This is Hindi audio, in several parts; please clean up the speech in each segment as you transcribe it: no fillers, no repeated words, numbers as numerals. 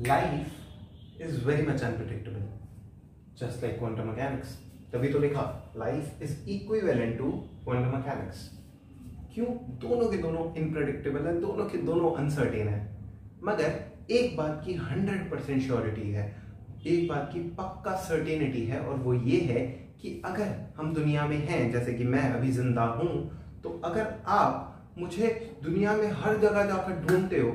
Life is very much unpredictable, just like quantum mechanics. तभी तो लिखा life is equivalent to quantum mechanics. क्यों? दोनों के दोनों इनप्रेडिक्टेबल है, दोनों के दोनों अनसर्टेन है, मगर एक बात की 100% श्योरिटी है, एक बात की पक्का सर्टेनिटी है, और वो ये है कि अगर हम दुनिया में हैं, जैसे कि मैं अभी जिंदा हूं, तो अगर आप मुझे दुनिया में हर जगह जाकर ढूंढते हो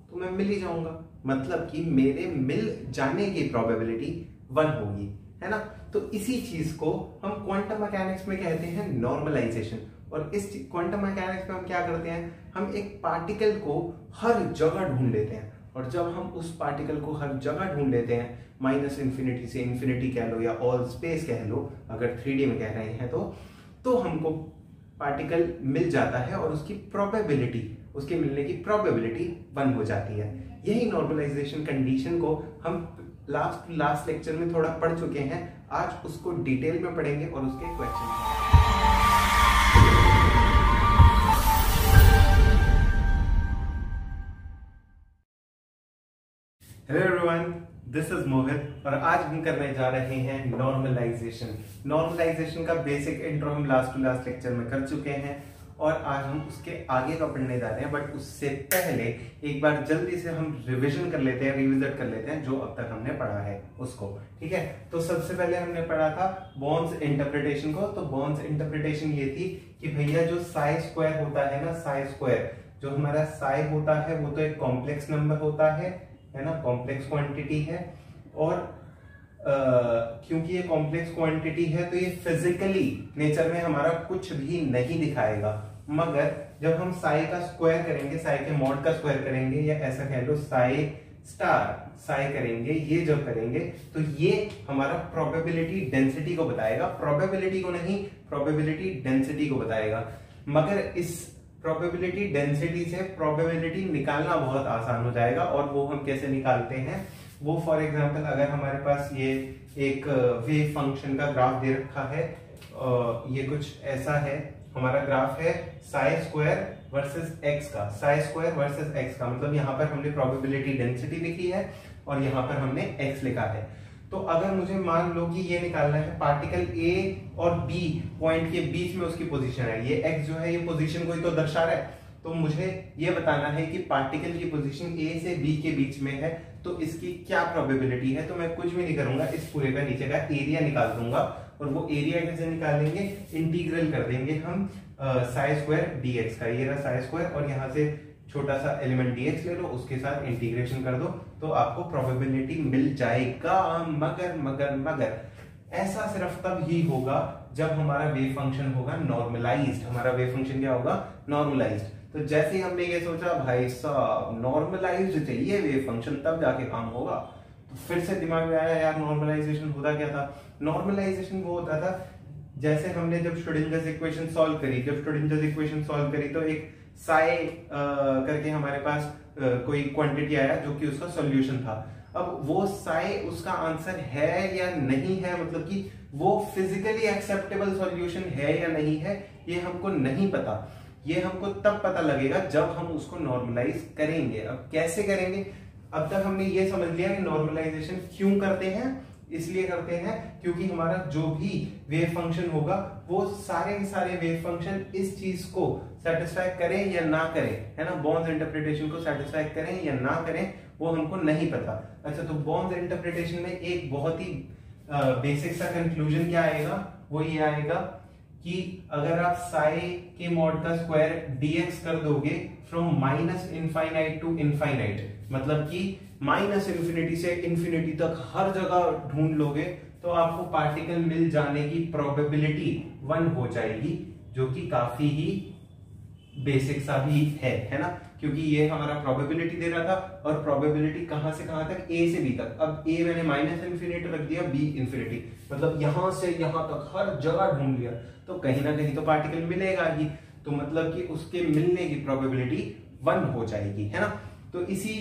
तो मैं मिल ही जाऊंगा। मतलब कि मेरे मिल जाने की प्रोबेबिलिटी 1 होगी, है ना। तो इसी चीज को हम क्वांटम मैकेनिक्स में कहते हैं नॉर्मलाइजेशन। और इस क्वांटम मैकेनिक्स में हम क्या करते हैं, हम एक पार्टिकल को हर जगह ढूंढ लेते हैं, और जब हम उस पार्टिकल को हर जगह ढूंढ लेते हैं, -इन्फिनिटी से इन्फिनिटी कह लो या ऑल स्पेस कह लो, अगर 3D में कह रहे हैं तो हमको पार्टिकल मिल जाता है और उसकी प्रोबेबिलिटी, उसके मिलने की प्रोबेबिलिटी 1 हो जाती है। यही नॉर्मलाइजेशन कंडीशन को हम लास्ट लेक्चर में थोड़ा पढ़ चुके हैं, आज उसको डिटेल में पढ़ेंगे और उसके question. Hello everyone, this is Mohit और आज हम करने जा रहे हैं नॉर्मलाइजेशन। नॉर्मलाइजेशन का बेसिक इंट्रो हम लास्ट लेक्चर में कर चुके हैं और आज हम उसके आगे का पढ़ने जा रहे हैं। बट उससे पहले एक बार जल्दी से हम रिवीजन कर लेते हैं, रिविजिट कर लेते हैं जो अब तक हमने पढ़ा है उसको। ठीक है, तो सबसे पहले हमने पढ़ा था बॉर्न्स इंटरप्रिटेशन को। तो बॉर्न्स इंटरप्रिटेशन ये थी कि भैया जो साई स्क्वायर होता है ना, साई स्क्वायर जो हमारा साई होता है वो तो एक कॉम्प्लेक्स नंबर होता है ना, कॉम्प्लेक्स क्वांटिटी है। और क्योंकि ये कॉम्प्लेक्स क्वांटिटी है तो ये फिजिकली नेचर में हमारा कुछ भी नहीं दिखाएगा, मगर जब हम साई का स्क्वायर करेंगे, साई के मॉड का स्क्वायर करेंगे, या ऐसा कह लो साई स्टार साई करेंगे, ये जब करेंगे तो ये हमारा प्रोबेबिलिटी डेंसिटी को बताएगा, प्रोबेबिलिटी को नहीं, प्रोबेबिलिटी डेंसिटी को बताएगा। मगर इस प्रोबेबिलिटी डेंसिटी से प्रोबेबिलिटी निकालना बहुत आसान हो जाएगा। और वो हम कैसे निकालते हैं, वो फॉर एग्जांपल अगर हमारे पास ये एक वेव फंक्शन का ग्राफ दे रखा है, ये कुछ ऐसा है, हमारा ग्राफ है साई स्क्वायर वर्सेस एक्स का, साई स्क्वायर वर्सेस एक्स का, मतलब यहाँ पर हमने प्रोबेबिलिटी डेंसिटी लिखी है और यहाँ पर हमने एक्स लिखा है। तो अगर मुझे मान लो कि ये निकालना है पार्टिकल ए और बी पॉइंट के बीच में उसकी पोजीशन है, ये एक्स जो है ये पोजीशन को ही तो दर्शा रहा है, तो मुझे ये बताना है कि पार्टिकल की पोजीशन ए से बी के बीच में है, तो इसकी क्या प्रोबेबिलिटी है। तो मैं कुछ भी नहीं करूंगा, इस पूरे का नीचे का एरिया निकाल दूंगा, और वो एरिया कैसे निकालेंगे, इंटीग्रल कर देंगे हम साई स्क्वायर डीएक्स का, ये रहा साई स्क्वायर, और यहाँ से छोटा सा एलिमेंट dx ले लो, उसके साथ इंटीग्रेशन कर दो, तो आपको प्रोबेबिलिटी मिल जाएगा। मगर ऐसा सिर्फ तब ही होगा जब हमारा वेव फंक्शन होगा नॉर्मलाइज्ड। हमारा वेव फंक्शन क्या होगा, नॉर्मलाइज्ड। तो जैसे ही हमने ये सोचा भाई साहब नॉर्मलाइज्ड चाहिए वेव फंक्शन, तब जाके काम होगा, तो फिर से दिमाग में आया यार नॉर्मलाइजेशन होता क्या था। नॉर्मलाइजेशन वो होता था जैसे हमने जब श्रोडिंगर्स इक्वेशन सॉल्व करी, तो एक साई करके हमारे पास कोई क्वांटिटी आया जो कि उसका सॉल्यूशन था। अब वो साई उसका आंसर है या नहीं है, मतलब कि वो फिजिकली एक्सेप्टेबल सॉल्यूशन है या नहीं है, ये हमको नहीं पता। ये हमको तब पता लगेगा जब हम उसको नॉर्मलाइज करेंगे। अब कैसे करेंगे, अब तक हमने ये समझ लिया कि नॉर्मलाइजेशन क्यों करते हैं, इसलिए करते हैं क्योंकि हमारा जो भी वेव फंक्शन होगा वो सारे के सारे वेव फंक्शन इस चीज को सेटिस्फाई करें या ना करें, है ना, बॉर्न्स इंटरप्रिटेशन को सेटिस्फाई करें या ना करें, वो हमको नहीं पता। अच्छा, तो बॉर्न्स इंटरप्रिटेशन में एक बहुत ही बेसिक सा कंक्लूजन क्या आएगा, वो ये आएगा कि अगर आप साई के मॉड का स्क्वायर dx कर दोगे फ्रॉम -इनफाइनाइट टू इनफाइनाइट, मतलब कि -इन्फिनिटी से इन्फिनिटी तक हर जगह ढूंढ लोगे, तो आपको पार्टिकल मिल जाने की प्रोबेबिलिटी 1 हो जाएगी, जो कि काफी ही बेसिक सा भी है ना, क्योंकि ये हमारा प्रोबेबिलिटी दे रहा था, और प्रोबेबिलिटी कहां से कहां तक, ए से बी तक। अब ए मैंने -इन्फिनिटी रख दिया, बी इन्फिनिटी, मतलब यहां से यहां तक हर जगह ढूंढ लिया, तो कहीं ना कहीं तो पार्टिकल मिलेगा ही, तो मतलब कि उसके मिलने की प्रोबेबिलिटी 1 हो जाएगी, है ना। तो इसी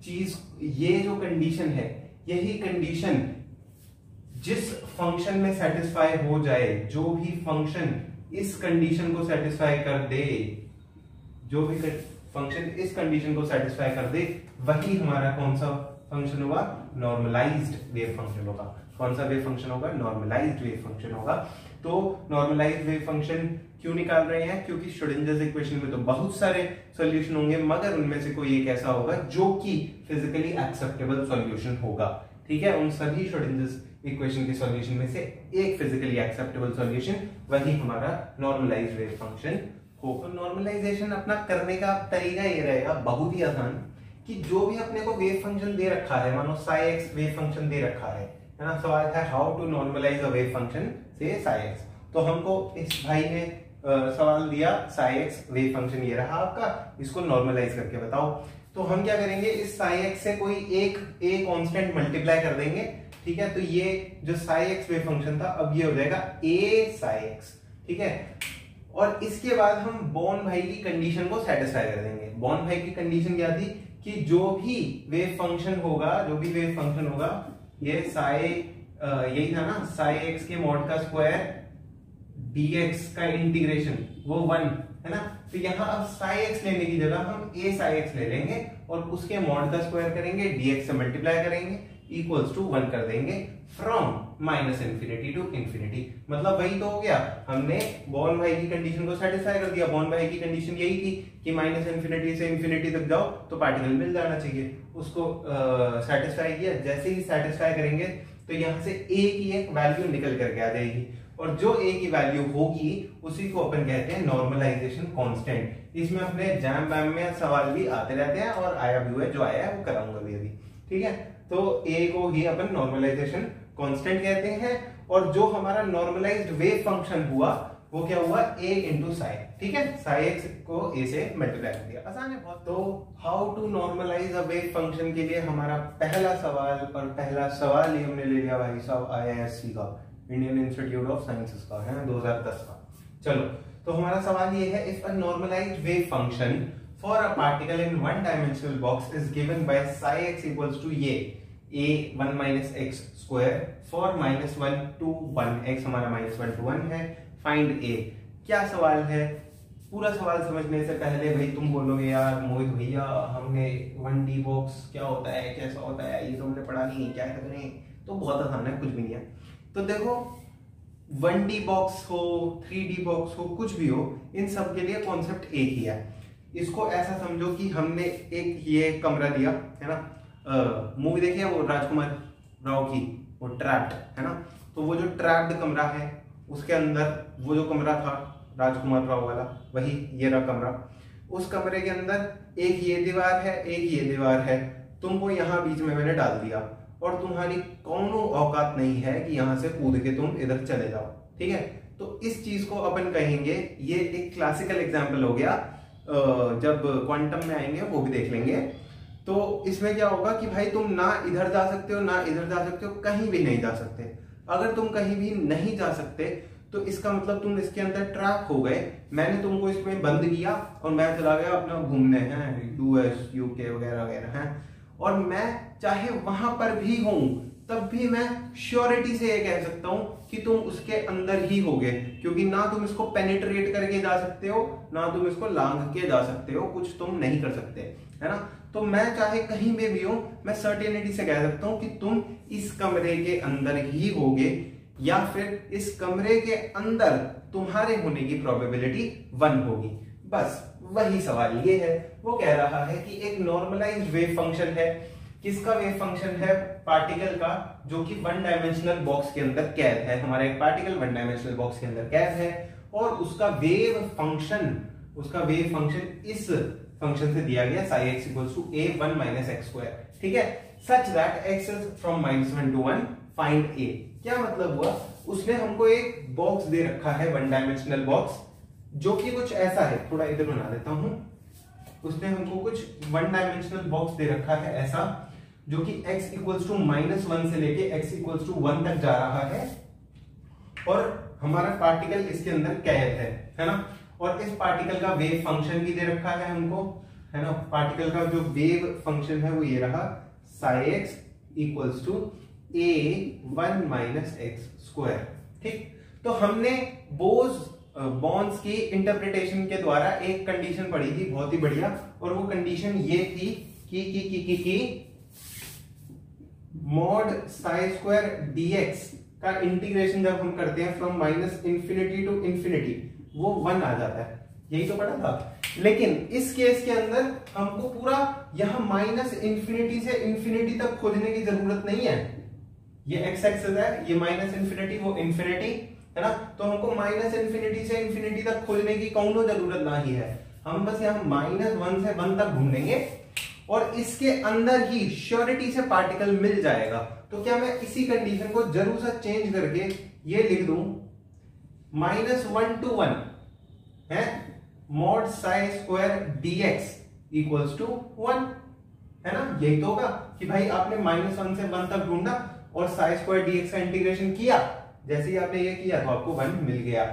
चीज, ये जो कंडीशन है, यही कंडीशन जिस फंक्शन में सेटिस्फाई हो जाए, जो भी फंक्शन इस कंडीशन को सेटिस्फाई कर दे, जो भी फंक्शन इस कंडीशन को सेटिस्फाई कर दे, वही हमारा कौन सा फंक्शन होगा, नॉर्मलाइज्ड वेव फंक्शन होगा। कौन सा वेव फंक्शन होगा, नॉर्मलाइज्ड वेव फंक्शन होगा। तो नॉर्मलाइज्ड वेव फंक्शन क्यों निकाल रहे हैं, क्योंकि श्रोडिंजर्स इक्वेशन में तो बहुत सारे सॉल्यूशन होंगे, मगर उनमें से कोई एक ऐसा होगा जो कि फिजिकली एक्सेप्टेबल सॉल्यूशन होगा। ठीक है, उन सभी श्रोडिंजर्स इक्वेशन के सॉल्यूशन में से एक फिजिकली एक्सेप्टेबल सॉल्यूशन, वही हमारा नॉर्मलाइज्ड वेव फंक्शन होगा। नॉर्मलाइजेशन अपना करने का तरीका ये रहेगा बहुत ही आसान, कि जो भी अपने को वेव फंक्शन दे रखा है, मानो साई एक्स वेव फंक्शन दे रखा है ना, सवाल है how to normalise a wave function से साई एक्स। तो हमको इस भाई ने सवाल दिया साई एक्स वेव फंक्शन ये रहा आपका, इसको नॉर्मलाइज करके बताओ। तो हम क्या करेंगे, इस साई एक्स से कोई एक कांस्टेंट मल्टीप्लाई कर देंगे। ठीक है, तो ये जो साई एक्स वेव फंक्शन था अब ये हो जाएगा ए साई एक्स। ठीक है, और इसके बाद हम बॉर्न भाई की कंडीशन को सेटिस्फाई कर देंगे। बॉर्न भाई की कंडीशन क्या थी कि जो भी वेव फंक्शन होगा ये साई यही था ना, साई एक्स के मॉड का स्क्वायर dx का इंटीग्रेशन वो 1 है ना। तो यहाँ अब साई एक्स लेने की जगह हम ए साई एक्स ले लेंगे और उसके मॉड का स्क्वायर करेंगे, dx से मल्टीप्लाई करेंगे, इक्वल्स टू 1 कर देंगे, from minus infinity to infinity. मतलब वही तो हो गया, हमने बॉर्न भाई की कंडीशन को सेटिस्फाई कर दिया। बॉर्न भाई की कंडीशन यही थी कि माइनस इंफिनिटी से इंफिनिटी तक जाओ तो पार्टिकल मिल जाना चाहिए, उसको सेटिस्फाई किया। जैसे ही सेटिस्फाई करेंगे तो यहाँ से ए की एक वैल्यू निकल करके आ जाएगी, और जो ए की वैल्यू होगी उसी को अपन कहते हैं नॉर्मलाइजेशन कांस्टेंट। इसमें अपने जैम बैम में सवाल भी आते रहते हैं, और आया भी हुआ है, जो आया है वो कराऊंगा भी अभी। ठीक है, तो ए को ही अपन नॉर्मलाइजेशन कांस्टेंट कहते हैं, और जो हमारा नॉर्मलाइज्ड वेव फंक्शन हुआ वो क्या हुआ, ए इंटू साई। ठीक है, साई एक्स को ए से मल्टीप्लाई कर दिया, आसान है बहुत। तो how to normalise a wave function के लिए हमारा पहला सवाल ही हमने ले लिया भाई साहब IISc का, इंडियन इंस्टीट्यूट ऑफ साइंसेस का है 2010 का। चलो, तो हमारा सवाल ये है, if a normalised wave function for a particle in one dimensional box is given by psi x equals to ये a 1 minus x square for -1 to 1 x, हमारा -1 to 1 है, फाइंड a। क्या सवाल है, पूरा सवाल समझने से पहले भाई तुम बोलोगे यार मोहित भैया हमने 1D बॉक्स क्या होता है, कैसा होता है, ये तो हमने पढ़ा नहीं, क्या करें। तो बहुत आसान है, कुछ भी नहीं है। तो देखो 1D बॉक्स हो 3D बॉक्स हो कुछ भी हो, इन सब के लिए कॉन्सेप्ट एक ही है। इसको ऐसा समझो कि हमने एक ये कमरा दिया है ना, मूवी देखी है वो राजकुमार राव की, वो ट्रैप्ड है ना। तो वो जो ट्रैप्ड कमरा है उसके अंदर वो जो कमरा था राजकुमार राव वाला, वही ये रहा कमरा। उस कमरे के अंदर एक ये दीवार है, एक ये दीवार है, तुमको यहाँ बीच में मैंने डाल दिया, और तुम्हारी कौनो औकात नहीं है कि यहाँ से कूद के तुम इधर चले जाओ। ठीक है, तो इस चीज को अपन कहेंगे, ये एक क्लासिकल एग्जाम्पल हो गया, जब क्वांटम में आएंगे वो भी देख लेंगे। तो इसमें क्या होगा कि भाई तुम ना इधर जा सकते हो ना इधर जा सकते हो, कहीं भी नहीं जा सकते। अगर तुम कहीं भी नहीं जा सकते तो इसका मतलब तुम इसके अंदर ट्रैप हो गए। मैंने तुमको इसमें बंद किया और मैं चला गया अपना घूमने हैं US UK वगैरह वगैरह हैं, और मैं चाहे वहां पर भी हूं तब भी मैं श्योरिटी से ये कह सकता हूं कि तुम उसके अंदर ही होगे, क्योंकि ना तुम इसको पेनिट्रेट करके जा सकते हो ना तुम इसको लांघ के जा सकते हो, कुछ तुम नहीं कर सकते, है ना। तो मैं चाहे कहीं पे भी हूं, मैं सर्टेनिटी से कह सकता हूं कि तुम इस कमरे के अंदर ही होगे, या फिर इस कमरे के अंदर तुम्हारे होने की प्रोबेबिलिटी 1 होगी। बस वही सवाल ये है, वो कह रहा है कि एक नॉर्मलाइज्ड वेव फंक्शन है। किसका वेव फंक्शन है, पार्टिकल का, जो कि 1 डायमेंशनल बॉक्स के अंदर कैद है। हमारा एक पार्टिकल 1 डायमेंशनल बॉक्स के अंदर कैद है, और उसका वेव फंक्शन इस फंक्शन से दिया गया psi x equals to a 1 minus x square. ठीक है, सच दैट x इज फ्रॉम -1 to 1, फाइंड a। क्या मतलब हुआ, उसने हमको एक बॉक्स दे रखा है 1 डायमेंशनल बॉक्स, जो कि कुछ ऐसा है, थोड़ा इधर बना देता हूं। उसने हमको कुछ 1 डायमेंशनल बॉक्स दे रखा है ऐसा, जो कि x इक्वल्स टू -1 से लेके x इक्वल्स टू 1 तक जा रहा है, और हमारा पार्टिकल इसके अंदर कैद है ना। और इस पार्टिकल का वेव फंक्शन भी दे रखा है हमको, है ना। पार्टिकल का जो वेव फंक्शन है वो ये रहा, psi x equals to a 1 minus x square. ठीक, तो हमने बोर्न्स की इंटरप्रिटेशन के द्वारा एक कंडीशन पढ़ी थी बहुत ही बढ़िया, और वो कंडीशन ये थी की मॉड साई स्क्वायर डीएक्स का इंटीग्रेशन जब हम करते हैं from minus infinity to infinity वो 1 आ जाता है, यही तो पढ़ा था। लेकिन इस केस के अंदर हमको पूरा यहां माइनस इंफिनिटी से इंफिनिटी तक खोजने की जरूरत नहीं है। ये एक्स एक्सिस है, ये माइनस इंफिनिटी वो इंफिनिटी है ना, तो हमको माइनस इंफिनिटी से इंफिनिटी तक खोजने की कौनो जरूरत नहीं है। हम बस यहाँ -1 से 1 तक ढूंढेंगे और इसके अंदर ही श्योरिटी से पार्टिकल मिल जाएगा। तो क्या मैं इसी कंडीशन को जरूर सा चेंज करके ये लिख दूं -1 to 1 है mod psi square dx equals to 1 है ना। यही तो होगा कि भाई आपने -1 से 1 तक ढूंढा और साई स्क्वायर डीएक्स का इंटीग्रेशन किया, जैसे ही आपने ये किया तो आपको 1 मिल गया।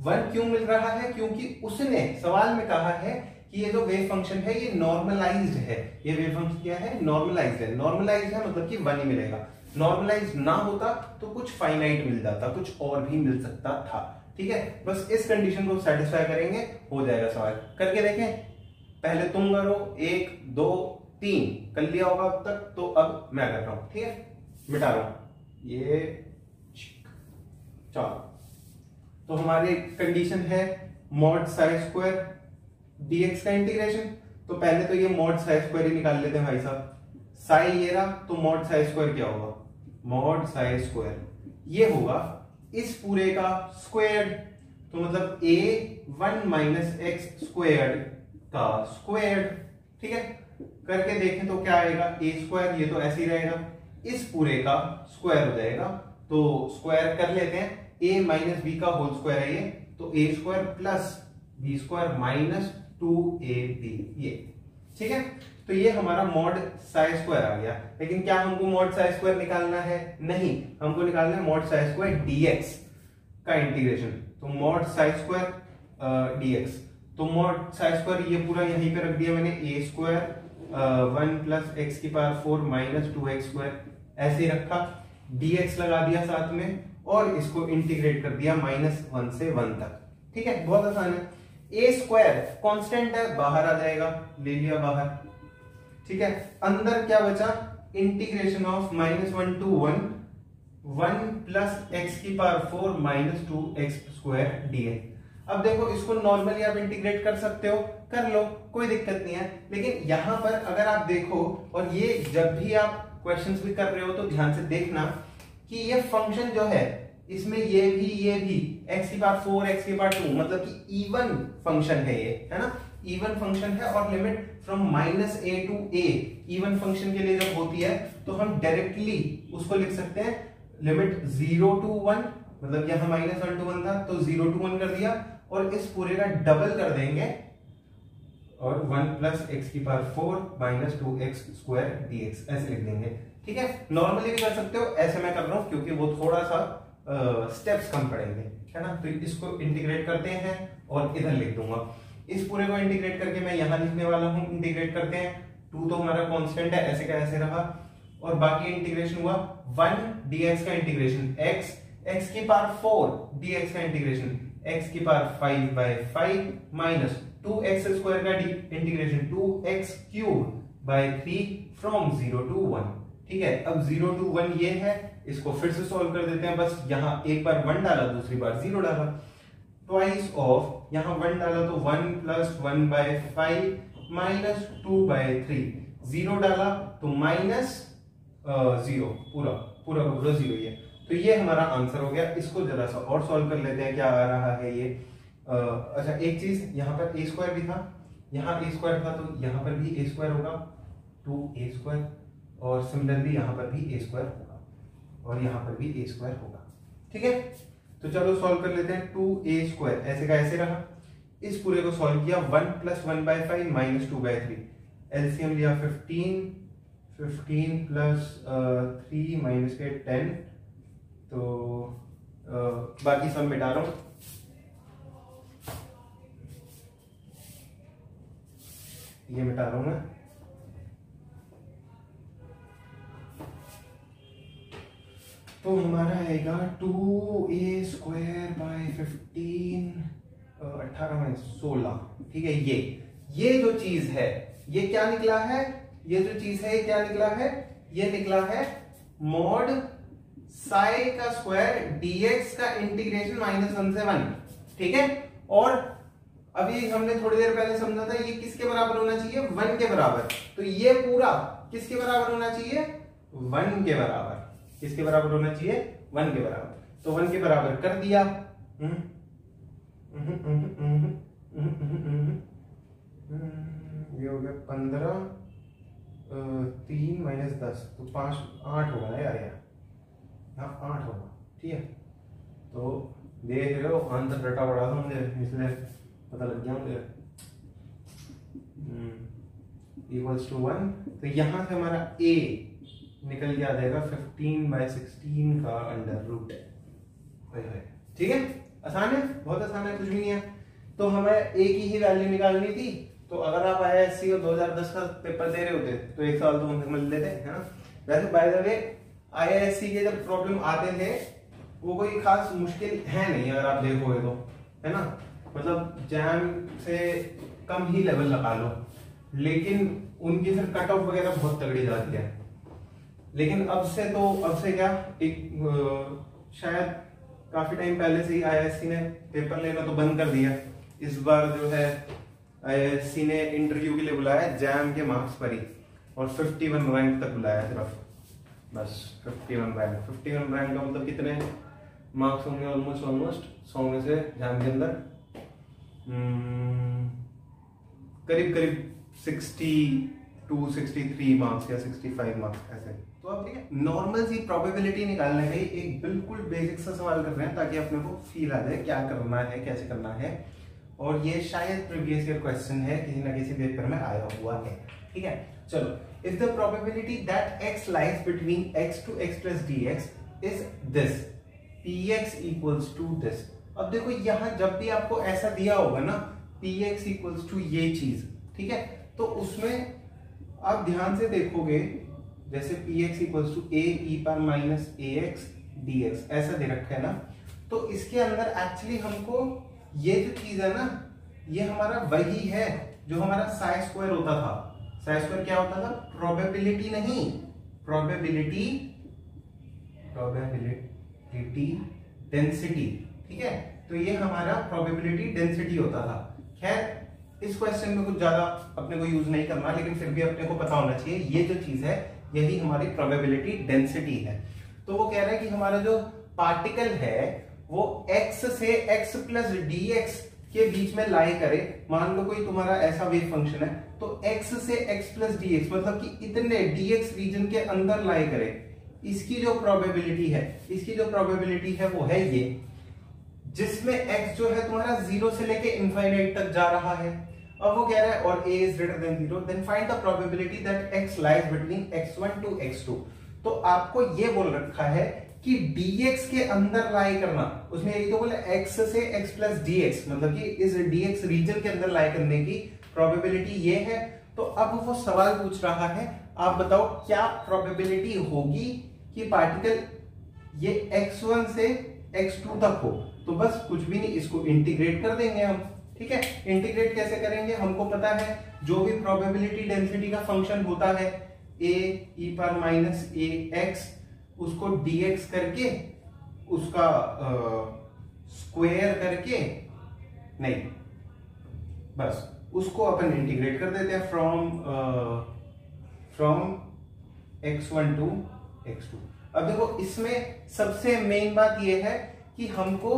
1 क्यों मिल रहा है? क्योंकि उसने सवाल में कहा है कि ये जो वेव फंक्शन है ये नॉर्मलाइज्ड है। ये वेव फंक्शन क्या है? नॉर्मलाइज्ड है। नॉर्मलाइज्ड है मतलब कि 1 ही मिलेगा। नॉर्मलाइज्ड ना होता तो कुछ फाइनाइट मिल जाता, कुछ और भी मिल सकता था। ठीक है, बस इस कंडीशन को सेटिस्फाई करेंगे, हो जाएगा सवाल। करके देखें, पहले तुम करो, 1 2 3 कर लिया होगा अब तक, तो अब मैं कर रहा हूं। ठीक है, मिटा रहा हूं ये। चलो, तो हमारी कंडीशन है मॉड साई स्क्वायर डीएक्स का इंटीग्रेशन। तो पहले तो ये मॉड साई स्क्वायर ही निकाल लेते हैं भाई साहब। साई ये रहा, तो मॉड साई स्क्वायर क्या होगा? मॉड साई स्क्वायर ये होगा इस पूरे का स्क्वायर, तो मतलब a1 माइनस एक्स स्क्वायर का स्क्वायर। ठीक है, करके देखें तो क्या आएगा? a स्क्वायर, ये तो ऐसे ही रहेगा, इस पूरे का स्क्वायर हो जाएगा। तो स्क्वायर कर लेते हैं, a माइनस बी का होल स्क्वायर है ये, तो a square plus B square minus 2ab ये। ठीक है, तो ये हमारा मॉड साई स्क्वायर आ गया। लेकिन क्या हमको मॉड साई स्क्वायर निकालना है? नहीं, हमको निकालना है मॉड साई स्क्वायर डीएक्स का इंटीग्रेशन। तो मॉड साई स्क्वायर डीएक्स, तो मॉड साई स्क्वायर ये पूरा यहीं पे रख दिया मैंने, a स्क्वायर 1 प्लस एक्स की पावर 4 माइनस 2x स्क्वायर ऐसे ही रखा, dx लगा दिया साथ में और इसको इंटीग्रेट कर दिया -1 से 1 तक। ठीक है, बहुत आसान है। a स्क्वायर कांस्टेंट है, बाहर आ जाएगा, ले लिया बाहर। ठीक है, अंदर क्या बचा? Integration of -1 to 1 plus x की power 4 minus 2x square dx। अब देखो, इसको नॉर्मली आप इंटीग्रेट कर सकते हो, कर लो, कोई दिक्कत नहीं है। लेकिन यहां पर अगर आप देखो, और ये जब भी आप क्वेश्चंस भी कर रहे हो तो ध्यान से देखना कि ये फंक्शन जो है इसमें ये भी x की पावर 4 x की पावर 2 मतलब कि इवन फंक्शन है ये, है ना, इवन फंक्शन है। और limit from -a to a even function के लिए जब होती है तो हम डायरेक्टली उसको लिख सकते हैं लिमिट 0 to 1, मतलब यहां -1 to 1 था तो 0 to 1 कर दिया, और इस पूरे का डबल कर देंगे और 1 प्लस एक्स की power 4 minus 2x square dx ऐसे लिख देंगे। ठीक है, नॉर्मली भी कर सकते हो, ऐसे मैं कर रहा हूं क्योंकि वो थोड़ा सा स्टेप्स कम पड़ेंगे, है ना। तो इसको इंटीग्रेट करते हैं और इधर लिख दूंगा। इस पूरे को इंटीग्रेट करके मैं यहां लिखने वाला हूं, इंटीग्रेट करते हैं। 2 तो हमारा कांस्टेंट है, ऐसे का ऐसे रहा, और बाकी इंटीग्रेशन हुआ 1 dx का इंटीग्रेशन x की पावर 4 dx का इंटीग्रेशन x की पावर 5/5 माइनस 2x स्क्वायर का integration 2x cube by 3 from 0 to 1। ठीक है, अब 0 to 1 ये है, इसको फिर से सॉल्व कर देते हैं। बस यहाँ एक बार 1 डाला, दूसरी बार 0 डाला, ट्वाइस ऑफ यहाँ 1 डाला तो 1 प्लस 1/5 माइनस 2/3, 0 डाला तो माइनस 0, पूरा पूरा का पूरा 0 ये। तो ये हमारा आंसर हो गया। इसको जरा सा और सॉल्व कर लेते हैं, क्या आ रहा है ये। अच्छा, एक चीज, यहाँ पर a स्क्वायर भी था, यहाँ a स्क्वायर था तो यहाँ पर भी a स्क्वायर होगा 2a स्क्वायर, और सिमिलरली यहाँ पर भी a स्क्वायर होगा, और यहाँ पर भी a स्क्वायर होगा। ठीक है, तो चलो सॉल्व कर लेते हैं। 2a स्क्वायर ऐसे का ऐसे रहा, इस पूरे को सॉल्व किया 1 प्लस 1/5 माइनस 2/3, एलसीएम लिया 15 प्लस 3 माइनस के 10, तो बाकी सब मिटा रहा हूं। ये मिटा रहा हूं मैं। तो हमारा आएगा 2a स्क्वायर बाय 15 18 - 16। ठीक है, ये जो चीज है ये क्या निकला है? ये जो चीज है क्या निकला है, ये निकला है मॉड साई का स्क्वायर dx का इंटीग्रेशन -1 से 1, ठीक है। और अभी हमने थोड़ी देर पहले समझा था ये किसके बराबर होना चाहिए, 1 के बराबर। तो ये पूरा किसके बराबर होना चाहिए, 1 के बराबर। किसके बराबर होना चाहिए, 1 के बराबर। तो 1 के बराबर कर दिया। ये हो गया 15, 3 - 10 तो 5, 8 होगा ना यार, यहाँ 8 होगा, ठीक है। तो देख रहे हो आंसर रटा पड़ा था मुझे, इसलिए पता लग गया मुझे। इक्वल्स टू 1, तो यहाँ से हमारा a निकल के आ जाएगा 15/16 का अंडर रूट, ठीक है। आसान है, बहुत आसान है, कुछ भी नहीं है। तो हमें a की ही वैल्यू निकालनी थी। तो अगर आप IISc और 2010 का पेपर दे रहे होते तो एक साल तो हम समझ लेते, है ना। वैसे बाय द वे IISc के जब प्रॉब्लम आते थे वो कोई खास मुश्किल है नहीं, अगर आप देखोगे तो, है ना। मतलब जैम से कम ही लेवल लगा लो, लेकिन उनकी फिर कट ऑफ वगैरह बहुत तगड़ी जाती है। लेकिन अब से क्या, एक शायद काफी टाइम पहले से ही IISc ने पेपर लेना तो बंद कर दिया। इस बार जो है IISc ने इंटरव्यू के लिए बुलाया जैम के मार्क्स पर ही, और 51 रैंक तक बुलाया सिर्फ, बस 51 रैंक। 51 रैंक का मतलब कितने मार्क्स होंगे, ऑलमोस्ट 100 में से जैम के अंदर करीब 62 63 मार्क्स या 65 मार्क्स ऐसे। तो अब ठीक है, नॉर्मल सी प्रोबेबिलिटी निकालने का एक बिल्कुल बेसिक सा सवाल कर रहे हैं ताकि अपने को फील आ जाए क्या करना है, कैसे करना है। और ये शायद प्रीवियस ईयर क्वेश्चन है, किसी ना किसी पेपर में आया हुआ है, ठीक है। चलो, if the probability that x lies between x to x plus dx is this, px equals to this। अब देखो यहाँ जब भी आपको ऐसा दिया होगा ना, px equals to ये चीज, ठीक है, तो उसमें आप ध्यान से देखोगे, जैसे px equals to a e पर माइनस ax dx ऐसा दे रखा है ना, तो इसके अंदर एक्चुअली हमको ये जो चीज है ना, ये हमारा वही है जो हमारा साई स्क्वायर होता था। साई स्क्वायर क्या होता था, प्रोबेबिलिटी नहीं, प्रोबेबिलिटी डेंसिटी, ठीक है। तो ये हमारा प्रोबेबिलिटी डेंसिटी होता था। खैर इस क्वेश्चन में कुछ ज्यादा अपने को यूज नहीं करना, लेकिन फिर भी अपने को पता होना चाहिए ये जो चीज है यही हमारी प्रोबेबिलिटी डेंसिटी है। तो वो कह रहा है कि हमारा जो पार्टिकल है वो x से x प्लस dx के बीच में लाई करे। मान लो कोई तुम्हारा ऐसा वेव फंक्शन है, तो x से x प्लस dx मतलब कि इतने dx रीजन के अंदर लाई करे। इसकी जो प्रोबेबिलिटी है वो है ये, जिसमें x जो है तुम्हारा 0 से लेके इनफाइनाइट तक जा रहा है। अब वो कह रहा है और a is greater than 0, then find the probability that x lies between x1 to x2। तो आपको ये बोल रखा है कि dx के अंदर लाई करना, उसने यही तो बोला x से x प्लस dx मतलब कि इस dx रीजन के अंदर लाई करने की प्रोबेबिलिटी ये है। तो अब वो सवाल पूछ रहा है, आप बताओ क्या प्रोबेबिलिटी होगी कि पार्टिकल ये x1 से x2 तक हो। तो बस कुछ भी नहीं, इसको इंटीग्रेट कर देंगे हम, ठीक है। इंटीग्रेट कैसे करेंगे, हमको पता है जो भी प्रोबेबिलिटी डेंसिटी का फंक्शन होता है a e पर माइनस ax, उसको dx करके उसका स्क्वायर करके, नहीं बस उसको अपन इंटीग्रेट कर देते हैं फ्रॉम x1 टू x2। अब देखो इसमें सबसे मेन बात यह है कि हमको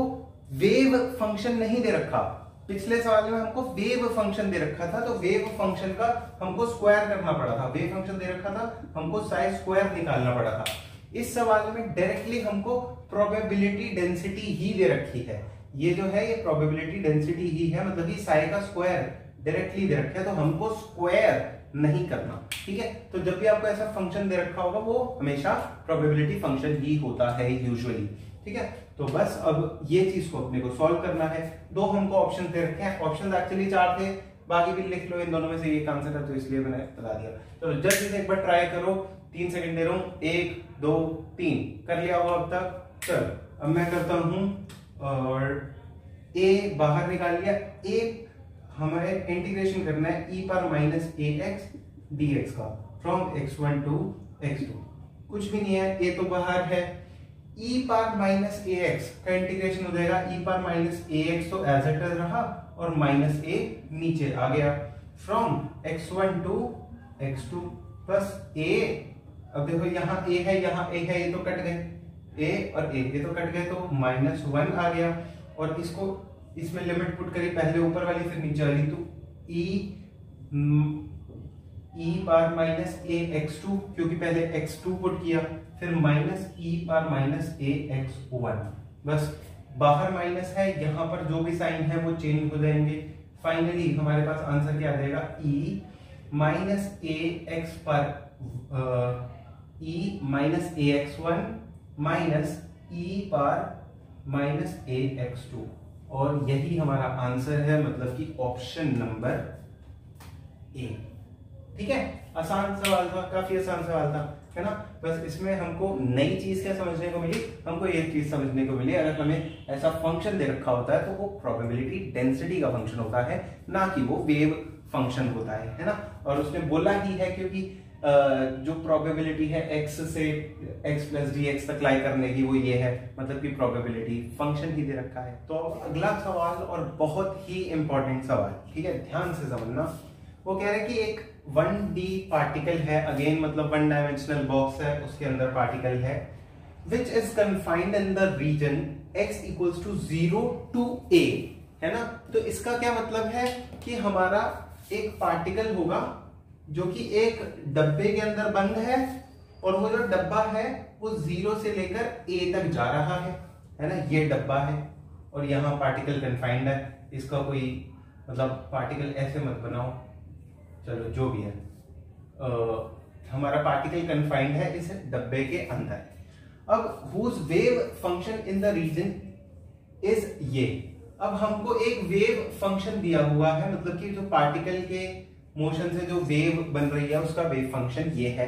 वेव फंक्शन नहीं दे रखा। पिछले सवाल में हमको वेव फंक्शन दे रखा था, तो वेव फंक्शन का हमको स्क्वायर करना पड़ा था। वेव फंक्शन दे रखा था, हमको साई स्क्वायर निकालना पड़ा था। इस सवाल में डायरेक्टली हमको प्रोबेबिलिटी डेंसिटी ही दे रखी है। ये जो है ये प्रोबेबिलिटी डेंसिटी ही है, मतलब कि साई का स्क्वायर डायरेक्टली दे रखा है, तो हमको स्क्वायर नहीं करना, ठीक है। तो जब भी आपको ऐसा फंक्शन दे रखा होगा वो हमेशा प्रोबेबिलिटी फंक्शन ही होता है यूजुअली, ठीक है। तो बस अब ये चीज को अपने को सॉल्व करना है। दो हमको ऑप्शन दे रखे हैं, ऑप्शन एक्चुअली 4 थे, बाकी भी लिख लो, इन दोनों में से एक आंसर है तो इसलिए मैंने बता दिया। तो जल्दी से एक बार ट्राई करो, 3 सेकंड दे रहा हूं, 1 2 3 कर लिया होगा अब तक। चल अब मैं करता हूं, और a बाहर निकाल लिया, a हमें इंटीग्रेशन करना है e पर माइनस ax dx का। From x1 to x2। कुछ भी नहीं है, a तो बाहर है, e पावर माइनस ax का इंटीग्रेशन हो जाएगा, e पावर माइनस ax तो एज इट इज रहा और माइनस a नीचे आ गया, from x1 to x2 plus a। अब देखो यहाँ a है, यहाँ a है, ये तो कट गए, a और a ये तो कट गए, तो -1 आ गया। और इसको इसमें लिमिट पुट करी, पहले ऊपर वाली फिर नीचे वाली, तो e पावर माइनस ax2, क्योंकि पहले x2 पुट किया, फिर minus e power minus ax1। बस बाहर माइनस है, यहाँ पर जो भी साइन है वो चेंज हो जाएंगे। फाइनली हमारे पास आंसर क्या आ जाएगा, e माइनस ax पर e minus ax1 minus e power minus ax2, और यही हमारा आंसर है, मतलब कि ऑप्शन नंबर ए। ठीक है, आसान सवाल था, काफी आसान सवाल था, है ना। बस इसमें हमको नई चीज क्या समझने को मिली, हमको एक चीज समझने को मिली, अगर हमें ऐसा फंक्शन दे रखा होता है तो वो प्रोबेबिलिटी डेंसिटी का फंक्शन होता है, ना कि वो वेव फंक्शन होता है ना। और उसने बोला ही है क्योंकि जो प्रोबेबिलिटी है x से x प्लस dx तक लाई करने की, वो ये है, मतलब कि प्रोबेबिलिटी फंक्शन ही दे रखा है। तो अगला सवाल और बहुत ही इंपॉर्टेंट सवाल, ठीक है, ध्यान से समझना। वो कह रहे हैं कि एक 1D पार्टिकल है, अगेन मतलब 1 डायमेंशनल बॉक्स है, उसके अंदर पार्टिकल है, which is confined in the region x equals to 0 to a, है ना। तो इसका क्या मतलब है कि हमारा एक पार्टिकल होगा जो कि एक डब्बे के अंदर बंद है, और वो जो डब्बा है वो 0 से लेकर a तक जा रहा है ना। ये डब्बा है और यहाँ पार्टिकल कन्फाइंड है, इसका कोई मतलब पार्टिकल ऐसे मत बनाओ, चलो जो भी है, हमारा पार्टिकल कन्फाइंड है इस डब्बे के अंदर। अब whose wave function in the region is ये। अब हमको एक वेव फंक्शन दिया हुआ है, मतलब कि जो पार्टिकल के मोशन से जो वेव बन रही है उसका वेव फंक्शन ये है।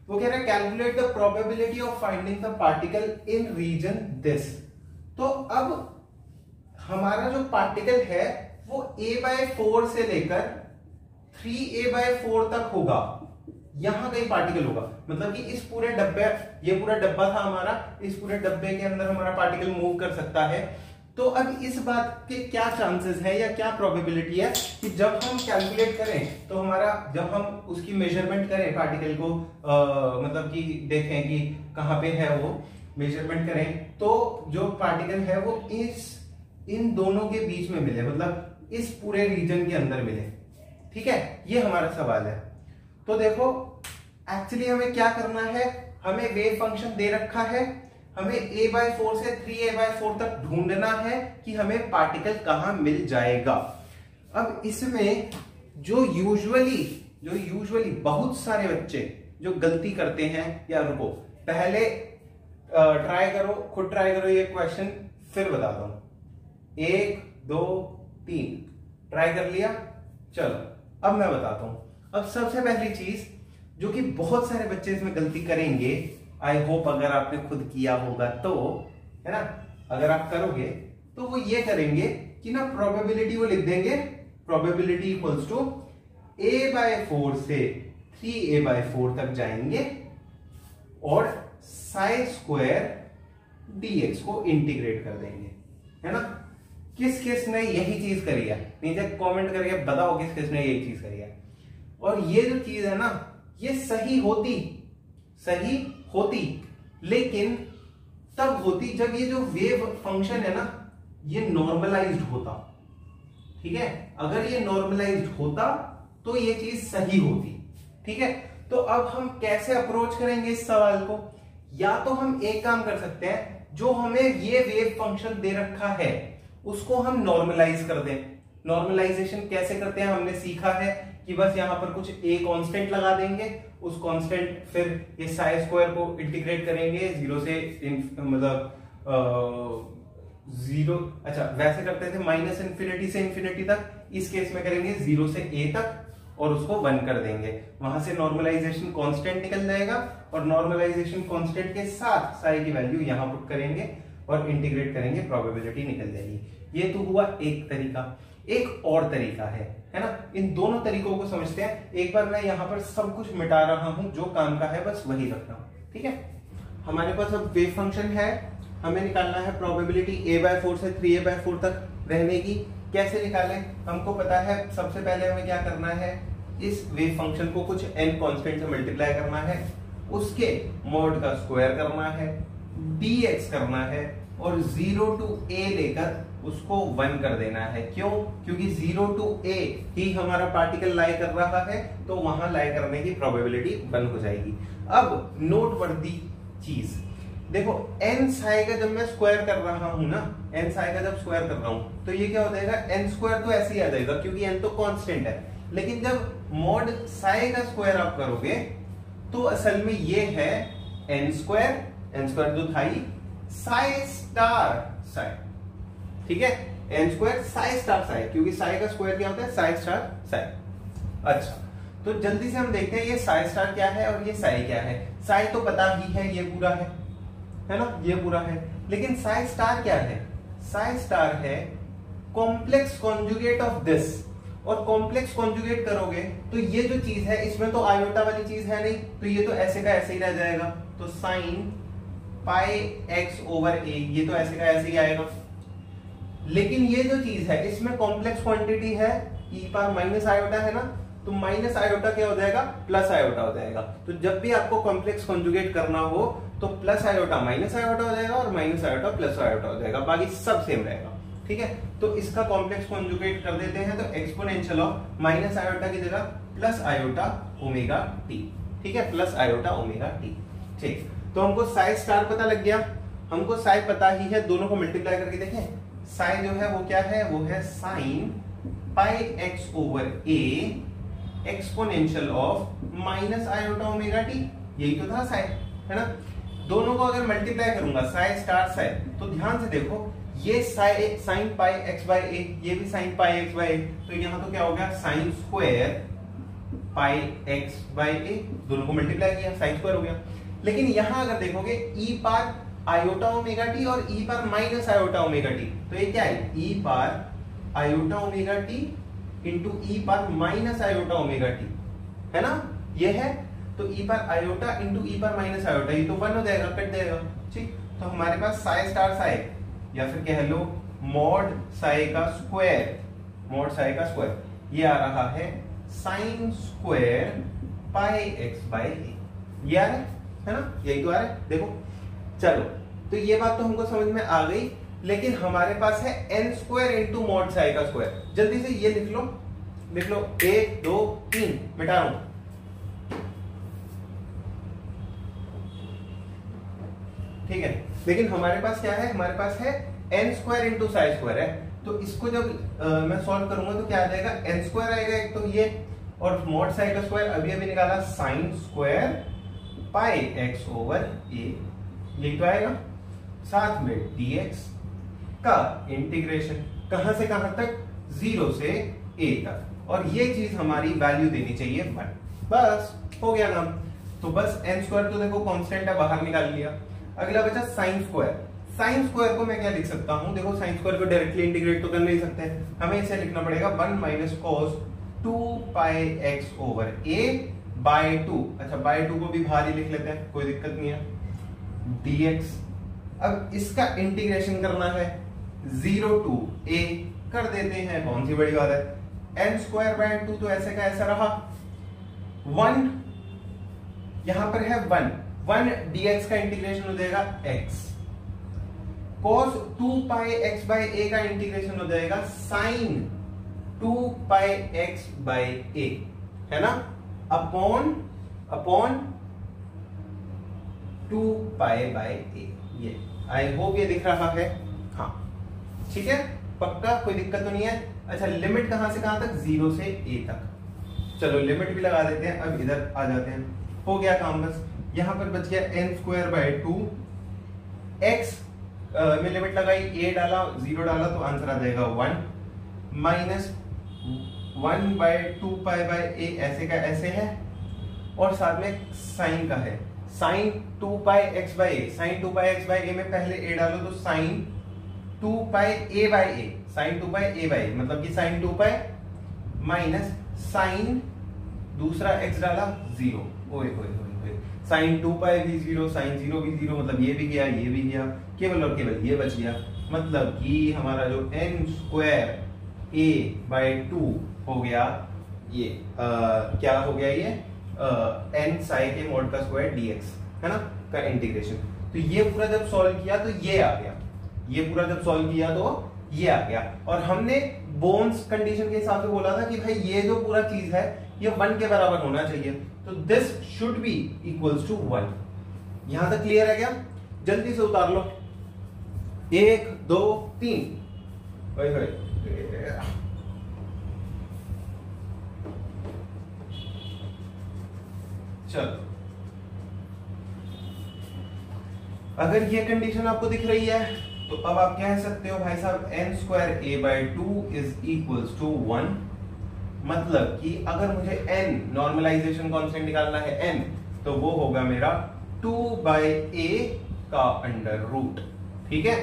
वो कह रहा है calculate the probability of finding the particle in region this. तो अब हमारा जो पार्टिकल है वो a/4 से लेकर 3a/4 तक होगा, यहां कहीं पार्टिकल होगा, मतलब कि इस पूरे डब्बे, ये पूरा डब्बा था हमारा, इस पूरे डब्बे के अंदर हमारा पार्टिकल मूव कर सकता है। तो अब इस बात के क्या चांसेस है या क्या प्रोबेबिलिटी है कि जब हम कैलकुलेट करें तो हमारा, जब हम उसकी मेजरमेंट करें पार्टिकल को, मतलब कि देखें कि कहां पे है वो, मेजरमेंट करें तो जो पार्टिकल है वो इन दोनों के बीच में मिले, मतलब इस पूरे रीजन के अंदर मिले। ठीक है, ये हमारा सवाल है। तो देखो एक्चुअली हमें क्या करना है, हमें वेव फंक्शन दे रखा है, हमें a/4 से 3a/4 तक ढूंढना है कि हमें पार्टिकल कहां मिल जाएगा। अब इसमें जो यूजुअली बहुत सारे बच्चे जो गलती करते हैं, या रुको पहले ट्राई करो, खुद ट्राई करो ये क्वेश्चन, फिर बताता हूं। 1 2 3 ट्राई कर लिया, चलो अब मैं बताता हूं। अब सबसे पहली चीज जो कि बहुत सारे बच्चे इसमें गलती करेंगे, आई होप अगर आपने खुद किया होगा तो, है ना, अगर आप करोगे तो वो ये करेंगे कि ना प्रोबेबिलिटी वो लिख देंगे, प्रोबेबिलिटी इक्वल्स टू a/4 से 3a/4 तक जाएंगे और साई स्क्वायर dx को इंटीग्रेट कर देंगे, है ना। किस किस ने यही चीज करी है, नीचे कमेंट करके बताओ किस किस ने यही चीज करी है। और ये जो चीज है ना, ये सही होती लेकिन तब होती जब ये जो वेव फंक्शन है ना ये नॉर्मलाइज्ड होता। ठीक है, अगर ये नॉर्मलाइज्ड होता तो ये चीज सही होती। ठीक है, तो अब हम कैसे अप्रोच करेंगे इस सवाल को, या तो हम एक काम कर सकते हैं, जो हमें ये वेव फंक्शन दे रखा है उसको हम नॉर्मलाइज कर दें। नॉर्मलाइजेशन कैसे करते हैं हमने सीखा है कि बस यहां पर कुछ a कांस्टेंट लगा देंगे, उस कांस्टेंट फिर ये साई स्क्वायर को इंटीग्रेट करेंगे 0 से मतलब 0, अच्छा वैसे करते थे -∞ से इंफिनिटी तक, इस केस में करेंगे 0 से a तक और उसको 1 कर देंगे। वहां से नॉर्मलाइजेशन कांस्टेंट निकल जाएगा और नॉर्मलाइजेशन कांस्टेंट के साथ साई की वैल्यू यहां पुट करेंगे और इंटीग्रेट करेंगे, प्रोबेबिलिटी निकल जाएगी। ये तो हुआ एक तरीका। एक और तरीका है ना। इन दोनों तरीकों को समझते हैं। एक बार मैं यहाँ पर सब कुछ मिटा रहा हूं, जो काम का है बस वही रखना, ठीक है। हमारे पास अब वेव फंक्शन है, हमें निकालना है प्रोबेबिलिटी a/4 से 3a/4 तक रहने की। कैसे निकालें, हमको पता है सबसे पहले हमें क्या करना है, इस वेव फंक्शन को कुछ n कांस्टेंट से मल्टीप्लाई करना है, उसके मॉड का स्क्वायर करना है, dx करना है और 0 to a लेकर उसको 1 कर देना है। क्यों? क्योंकि 0 to a ही हमारा पार्टिकल लाई कर रहा है, तो वहां लाई करने की प्रोबेबिलिटी 1 हो जाएगी। अब नोटवर्दी चीज देखो, n साई का जब मैं स्क्वायर कर रहा हूं ना, n साई का जब स्क्वायर कर रहा हूं तो ये क्या हो जाएगा, n स्क्वायर तो ऐसे ही आ जाएगा क्योंकि n तो कांस्टेंट है। लेकिन जब मॉड साई का स्क्वायर आप करोगे तो असल में ये है n स्क्वायर जो था ही साई स्टार साई, ठीक है। n square Sai star Sai, क्योंकि साई का स्क्वायर क्या होता है, साई स्टार साई। अच्छा, तो जल्दी से हम देखते हैं ये साई स्टार क्या है और ये साई क्या है। साई तो पता ही है, ये पूरा है ना, ये पूरा है। लेकिन साई स्टार क्या है, साई स्टार है कॉम्प्लेक्स कॉन्जुगेट ऑफ दिस। और कॉम्प्लेक्स कॉन्जुगेट करोगे तो ये जो चीज है इसमें तो आयोटा वाली चीज है नहीं, तो ये तो ऐसे का ऐसे ही रह जाएगा। तो साइन पाई एक्स ओवर ए, ये तो ऐसे का ऐसे ही आएगा। लेकिन ये जो चीज है इसमें कॉम्प्लेक्स क्वांटिटी है, ई पावर माइनस आयोटा है ना, तो माइनस आयोटा क्या हो जाएगा, प्लस आयोटा हो जाएगा। तो जब भी आपको कॉम्प्लेक्स कॉन्जुगेट करना हो तो प्लस आयोटा माइनस आयोटा हो जाएगा और माइनस आयोटा प्लस आयोटा हो जाएगा, बाकी सब सेम रहेगा, ठीक है। तो इसका कॉम्प्लेक्स कॉन्जुगेट कर देते हैं, तो एक्सपोनेंशियल ऑफ माइनस आयोटा की जगह प्लस आयोटा ओमेगा टी, ठीक है, प्लस आयोटा ओमेगा टी, ठीक। तो हमको साई स्टार पता लग गया, हमको साई पता ही है, दोनों को मल्टीप्लाई करके देखें। साई जो है वो क्या है, वो है sign pi x over A exponential of minus iota omega T, यही तो था साई, है ना। दोनों को अगर मल्टीप्लाई करूंगा साई स्टार साई, तो ध्यान से देखो, ये sine pi x by a, ये भी sine pi x by a, तो यहां तो क्या हो गया, sine square pi x by a, दोनों को मल्टीप्लाई किया, साइन स्क्वायर हो गया। लेकिन यहां अगर देखोगे ई पार आयोटा ओमेगा टी और ई पार माइनस आयोटा ओमेगा टी, तो ये क्या है, ई पार iota omega t into e पार माइनस आयोटा ओमेगा टी, है ना, ये है। तो ई पार आयोटा इंटू ई पार माइनस आयोटा, ये तो 1 हो जाएगा, कट जाएगा, ठीक। तो हमारे पास साई स्टार साई, या फिर कह लो मॉड साई का स्क्वायर, मॉड साई का स्क्वायर, ये आ रहा है sine square pi x by a, ये आ रहा है ना, यही तो आ रहा है, देखो। चलो, तो ये बात तो हमको समझ में आ गई। लेकिन हमारे पास है n square into mod psi का स्क्वायर। जल्दी से ये लिख लो 1 2 3, मिटा रहा हूं। ठीक है, लेकिन हमारे पास क्या है, हमारे पास है n square into Sai square है। तो इसको जब मैं सॉल्व करूंगा तो क्या आ जाएगा, n स्क्वायर आएगा एक तो ये, और मॉड साई का स्क्वायर अभी अभी निकाला sine square pi x over a, यही तो आएगा। साथ में dx का इंटीग्रेशन कहां से कहां तक, 0 से a तक, और ये चीज हमारी वैल्यू देनी चाहिए 1, बस हो गया काम। तो बस n स्क्वायर तो देखो कांस्टेंट है, बाहर निकाल लिया। अगला बचा साइन स्क्वायर। साइन स्क्वायर को मैं क्या लिख सकता हूं, देखो साइन स्क्वायर को डायरेक्टली इंटीग्रेट तो कर नहीं सकते, हमें इसे लिखना पड़ेगा 1 माइनस cos 2 pi x over a by 2। अच्छा, बाय 2 को भी बाहर ही लिख लेते हैं, कोई दिक्कत नहीं है, dx। अब इसका इंटीग्रेशन करना है 0 to a, कर देते हैं, कौन सी बड़ी बात है, n स्क्वायर बाय 2 तो ऐसे का ऐसा रहा, 1 यहां पर है 1 dx का इंटीग्रेशन हो जाएगा x, cos 2 pi x by a का इंटीग्रेशन हो जाएगा sin 2 pi x by a, है ना, अपॉन 2 पाई बाय a। ये आई होप ये दिख रहा है, हाँ ठीक है, पक्का, कोई दिक्कत तो नहीं है। अच्छा, लिमिट कहां से कहां तक, 0 से a तक। चलो लिमिट भी लगा देते हैं, अब इधर आ जाते हैं, हो गया काम। बस यहां पर बच गया n स्क्वायर बाय 2, x में लिमिट लगाई, a डाला, 0 डाला, तो आंसर आ जाएगा 1 minus 1 by 2 pi by a, ऐसे का ऐसे है, और साथ में साइन का है, sine 2 pi x by a, sine 2 pi x by a में पहले a डालो तो sine 2 pi a by a, sine 2 pi a by a, मतलब कि साइन 2 पाई माइनस साइन दूसरा x डाला 0, ओए होए होए, साइन 2 पाई भी 0, साइन 0 भी 0, मतलब ये भी गया, ये भी गया, केवल और केवल ये बच गया। मतलब कि हमारा जो n स्क्वायर a बाई 2 हो गया, ये क्या हो गया, ये n साई के मॉड का स्क्वायर dx है ना, का इंटीग्रेशन। तो ये पूरा जब सॉल्व किया तो ये आ गया, ये पूरा जब सॉल्व किया तो ये आ गया। और हमने बोन्स कंडीशन के हिसाब से बोला था कि भाई ये जो पूरा चीज है ये 1 के बराबर होना चाहिए, तो this should be equals to 1। यहां तक क्लियर है क्या? जल्दी से उतार लो, 1 2 3, चलो अगर ये कंडीशन आपको दिख रही है तो अब आप कह सकते हो भाई साहब n square a by 2 is equals to 1। मतलब कि अगर मुझे n नॉर्मलाइजेशन कांस्टेंट निकालना है n, तो वो होगा मेरा 2 बाई a का अंडर रूट, ठीक है,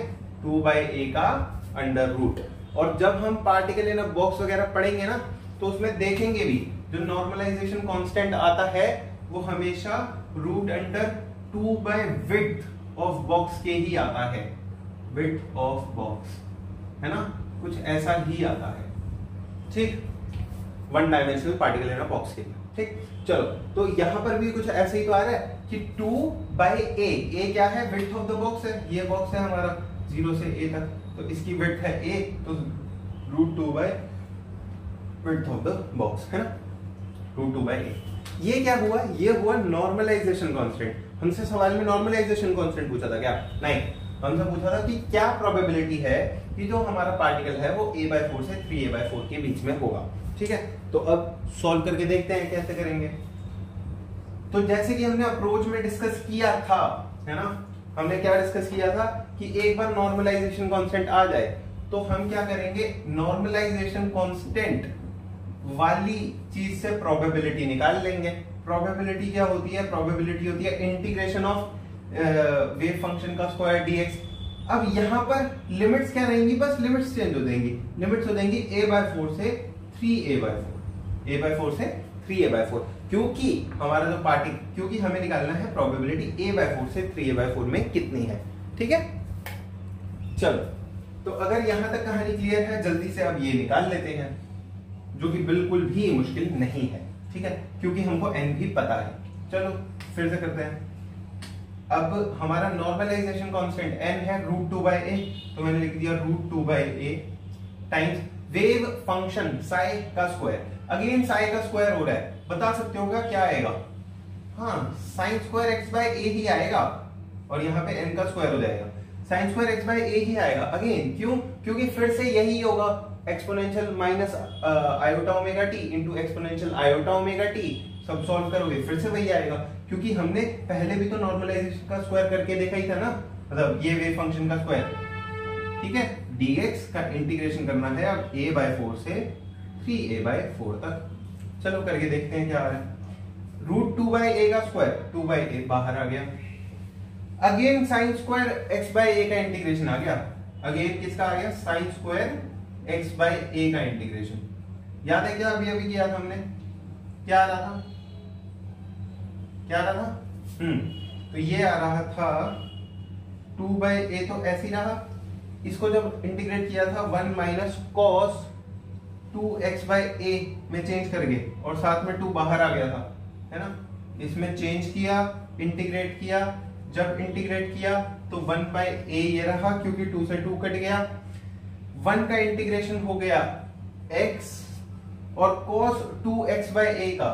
2 बाई a का अंडर रूट। और जब हम पार्टिकल इन अ बॉक्स वगैरह पढ़ेंगे ना, तो उसमें देखेंगे भी जो नॉर्मलाइजेशन कांस्टेंट आता है वो हमेशा root under 2 by width of box के ही आता है, विड्थ ऑफ बॉक्स है ना, कुछ ऐसा ही आता है, ठीक, 1 dimensional particle in a box के लिए, ठीक। चलो तो यहां पर भी कुछ ऐसे ही तो आ रहा है कि 2 बाई ए क्या है, विड्थ ऑफ द बॉक्स है, ये बॉक्स है हमारा 0 से a तक, तो इसकी विड्थ है a, तो root 2 by width of the box है ना, रूट 2 बाई a। ये क्या हुआ, ये हुआ नॉर्मलाइजेशन कांस्टेंट। हमसे सवाल में नॉर्मलाइजेशन कांस्टेंट पूछा था क्या? नहीं, हमसे पूछा था कि क्या प्रोबेबिलिटी है कि जो हमारा पार्टिकल है वो a/4 से 3a/4 के बीच में होगा, ठीक है। तो अब सॉल्व करके देखते हैं कैसे करेंगे। तो जैसे कि हमने अप्रोच में डिस्कस किया था, है ना, हमने क्या डिस्कस किया था कि एक बार नॉर्मलाइजेशन कांस्टेंट आ जाए तो हम क्या करेंगे, नॉर्मलाइजेशन कांस्टेंट वाली चीज से प्रोबेबिलिटी निकाल लेंगे। प्रोबेबिलिटी क्या होती है? प्रोबेबिलिटी होती है इंटीग्रेशन ऑफ वेव फंक्शन का स्क्वायर dx। अब यहां पर लिमिट्स क्या रहेंगी, बस लिमिट्स चेंज हो जाएंगी, लिमिट्स हो जाएंगी a/4 से 3a/4, a/4 से 3a/4, क्योंकि हमारा जो क्योंकि हमें निकालना है प्रोबेबिलिटी a/4 से 3a/4 में कितनी है, ठीक है। चलो तो अगर यहां तक कहानी क्लियर है, जल्दी से अब ये निकाल लेते हैं, जो कि बिल्कुल भी मुश्किल नहीं है, ठीक है, क्योंकि हमको n भी पता है। चलो फिर से करते हैं। अब हमारा नॉर्मलाइजेशन कांस्टेंट n है रूट 2 बाई a, तो मैंने लिख दिया root 2 by a times wave function psi का स्क्वायर। अगेन साई का स्क्वायर हो रहा है, बता सकते हो क्या आएगा? हाँ, sine square x by a ही आएगा, और यहाँ पे n का स्क्वायर हो जाएगा, sine square x by a ही आएगा। अगेन क्यों? क्योंकि फिर से यही होगा, exponential minus iota omega t into exponential iota omega T, सब सॉल्व करोगे फिर से वही आएगा, क्योंकि हमने पहले भी तो नॉर्मलाइजेशन का स्क्वायर करके देखा ही था ना, मतलब ये वेव फंक्शन का स्क्वायर, ठीक है। dx का इंटीग्रेशन करना है अब a/4 से 3a/4 तक। चलो करके देखते हैं क्या आ रहा है। रूट 2 बाई a का स्क्वायर, 2 बाई a बाहर आ गया, again sine square x by a का इंटीग्रेशन आ गया, अगेन किसका आ गया, sine square x by a का इंटीग्रेशन। याद है क्या अभी अभी किया था हमने, क्या आ रहा था, क्या आ रहा था? तो ये आ रहा था 2 बाई a, तो ऐसी रहा, इसको जब इंटीग्रेट किया था 1 माइनस कॉस 2x बाई a में चेंज कर गए, और साथ में 2 बाहर आ गया था, है ना, इसमें चेंज किया, इंटीग्रेट किया, जब इंटीग्रेट किया तो 1 बाई a ये रहा, क्योंकि 2 से 2 कट गया, 1 का इंटीग्रेशन हो गया x, और cos 2x बाई a का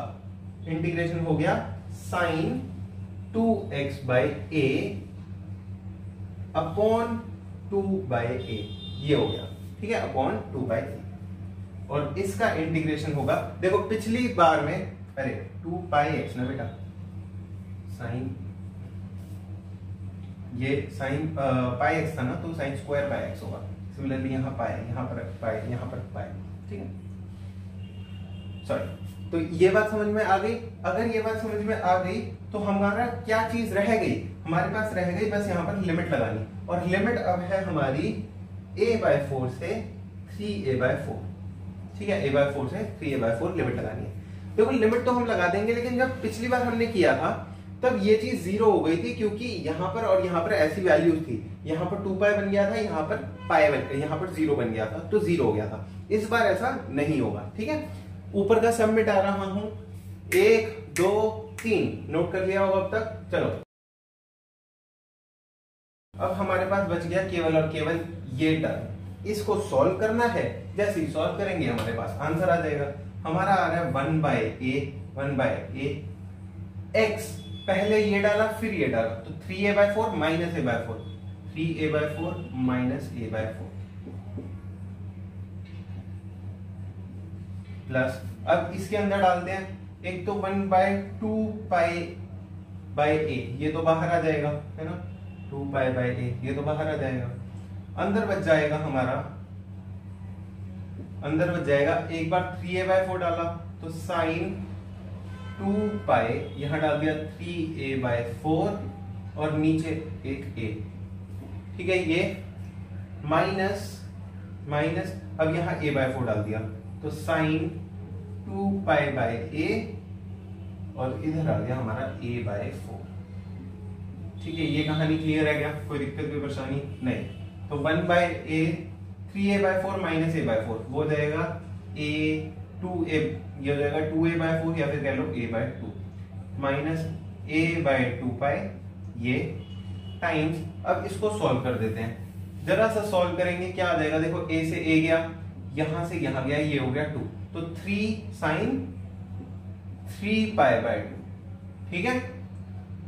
इंटीग्रेशन हो गया sin 2x by a upon 2 by a, ये हो गया, ठीक है, अपॉन 2 बाई a। और इसका इंटीग्रेशन होगा, देखो पिछली बार में, अरे 2 पाई x ना बेटा, साइन, ये साइन पाई x था ना, तो साइन स्क्वायर पाई x होगा। सिमिलरली यहाँ पाई, यहाँ पर पाई, यहाँ पर पाई, ठीक है, सॉरी। तो ये बात समझ में आ गई। अगर ये बात समझ में आ गई तो हमारा क्या चीज रह गई, हमारे पास रह गई बस यहाँ पर लिमिट लगानी, और लिमिट अब है हमारी a/4 से 3a/4। ठीक है, a/4 से 3a/4 लिमिट लगानी है। देखो लिमिट तो हम लगा देंगे, लेकिन जब पिछली बार हमने किया था तब ये चीज 0 हो गई थी, क्योंकि यहाँ पर और यहाँ पर ऐसी वैल्यूज थी। यहाँ पर 2 पाई बन गया था, यहाँ पर पाई यहाँ पर 0 बन गया था, तो 0 हो गया था। इस बार ऐसा नहीं होगा। ठीक है, ऊपर का सब मिटा रहा हूं, 1 2 3 नोट कर लिया होगा अब तक। चलो अब हमारे पास बच गया केवल और केवल ये टर्म। इसको सॉल्व करना है, जैसे ही सॉल्व करेंगे हमारे पास आंसर आ जाएगा। हमारा आ रहा है 1/a x, पहले ये डाला फिर ये डाला, तो 3a/4 minus a/4, 3a/4 minus a/4 plus, अब इसके अंदर डालते हैं, एक तो 1/2 पाई बाय a, ये तो बाहर आ जाएगा, है ना, 2 पाई बाय a, ये तो बाहर आ जाएगा। अंदर बच जाएगा हमारा, अंदर बच जाएगा, एक बार 3a/4 डाला तो साइन 2 पाई, यहां डाल दिया 3a/4 और नीचे एक a। ठीक है, ये माइनस माइनस, अब यहां a/4 डाल दिया तो साइन 2 पाई बाय a और इधर आ गया हमारा a/4। ठीक है, ये कहानी क्लियर है क्या? कोई दिक्कत कोई परेशानी नहीं। तो 1/a 3a/4 माइनस a/4 वो हो जाएगा a2a, ये हो जाएगा 2a/4 या फिर कह लो a/2 माइनस a/2 पाई ये टाइम्स। अब इसको सॉल्व कर देते हैं, जरा सा सॉल्व करेंगे, क्या आ जाएगा? देखो a से a गया, यहां से यहां गया, ये हो गया 2, तो 3 साइन 3 पाई/2। ठीक है,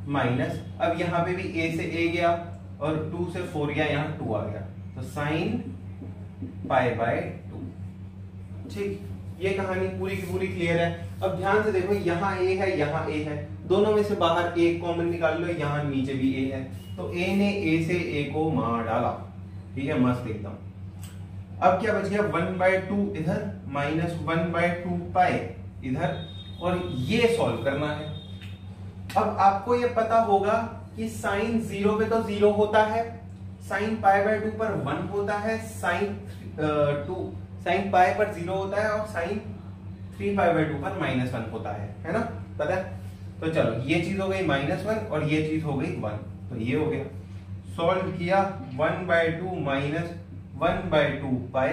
माइनस, अब यहां पे भी a से a गया और 2 से 4 गया, यहां 2 आ गया, तो साइन पाई/2। ठीक, ये कहानी पूरी की पूरी क्लियर है। अब ध्यान से देखो, यहाँ a है, यहाँ a है, दोनों में से बाहर एक कॉमन निकाल लो, यहाँ नीचे भी a है, तो a ने a से a को मार डाला। ठीक है, मस्त एकदम। अब क्या बच गया? 1/2 इधर माइनस 1/2 पाई इधर, और ये सॉल्व करना है। अब आपको ये पता होगा कि साइन 0 पे तो 0 होता है, साइन पाई/2 पर 1 होता है, साइन पाई पर 0 होता है और साइन 3 पाई/2 पर -1 होता है ना, पता है? तो चलो ये चीज हो गई -1 और ये चीज हो गई 1, तो ये हो गया। सॉल्व किया, 1/2 माइनस 1/2 पाई,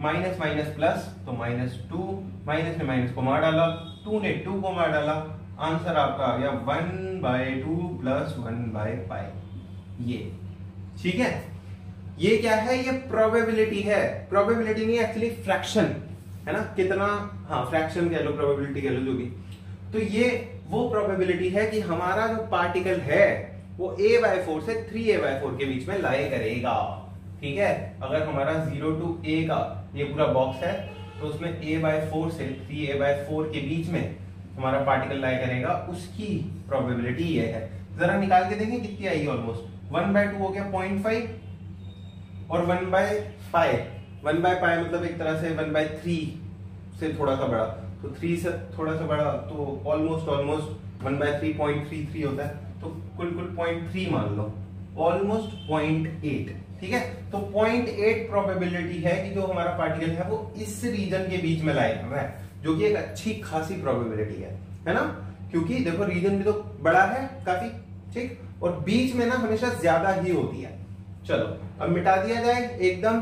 माइनस माइनस प्लस, तो -2, माइनस ने माइनस को मार डाला, 2 ने 2 को मार डाला, आंसर आपका आ गया 1/2 प्लस 1/पाई। ये ठीक है, ये क्या है? ये प्रोबेबिलिटी है, प्रोबेबिलिटी नहीं एक्चुअली फ्रैक्शन है ना, कितना, हाँ फ्रैक्शन कह लो, प्रोबेबिलिटी कह लो, जो भी। तो ये वो प्रोबेबिलिटी है कि हमारा जो पार्टिकल है वो a/4 से 3a/4 के बीच में लाई करेगा। ठीक है, अगर हमारा 0 to a का ये पूरा बॉक्स है तो उसमें a/4 से 3a/4 के बीच में हमारा पार्टिकल लाई करेगा, उसकी प्रोबेबिलिटी ये है। जरा निकाल के देखें कितनी आई, ऑलमोस्ट 1/2 हो गया 0.5 और 1/पाई, 1/पाई मतलब एक तरह से 1/3 से थोड़ा सा बड़ा, तो 3 से थोड़ा सा बड़ा, तो ऑलमोस्ट 1/3.33 होता है, तो कुल 0.3 मान लो, ऑलमोस्ट 0.8। ठीक है, तो 0.8 प्रोबेबिलिटी है कि जो हमारा पार्टिकल है वो इस रीजन के बीच में लाई कर रहा है, जो कि एक अच्छी खासी प्रोबेबिलिटी है ना, क्योंकि देखो रीजन भी तो बड़ा है काफी। ठीक, और बीच में ना हमेशा ज्यादा ही होती है। चलो अब मिटा दिया जाए एकदम।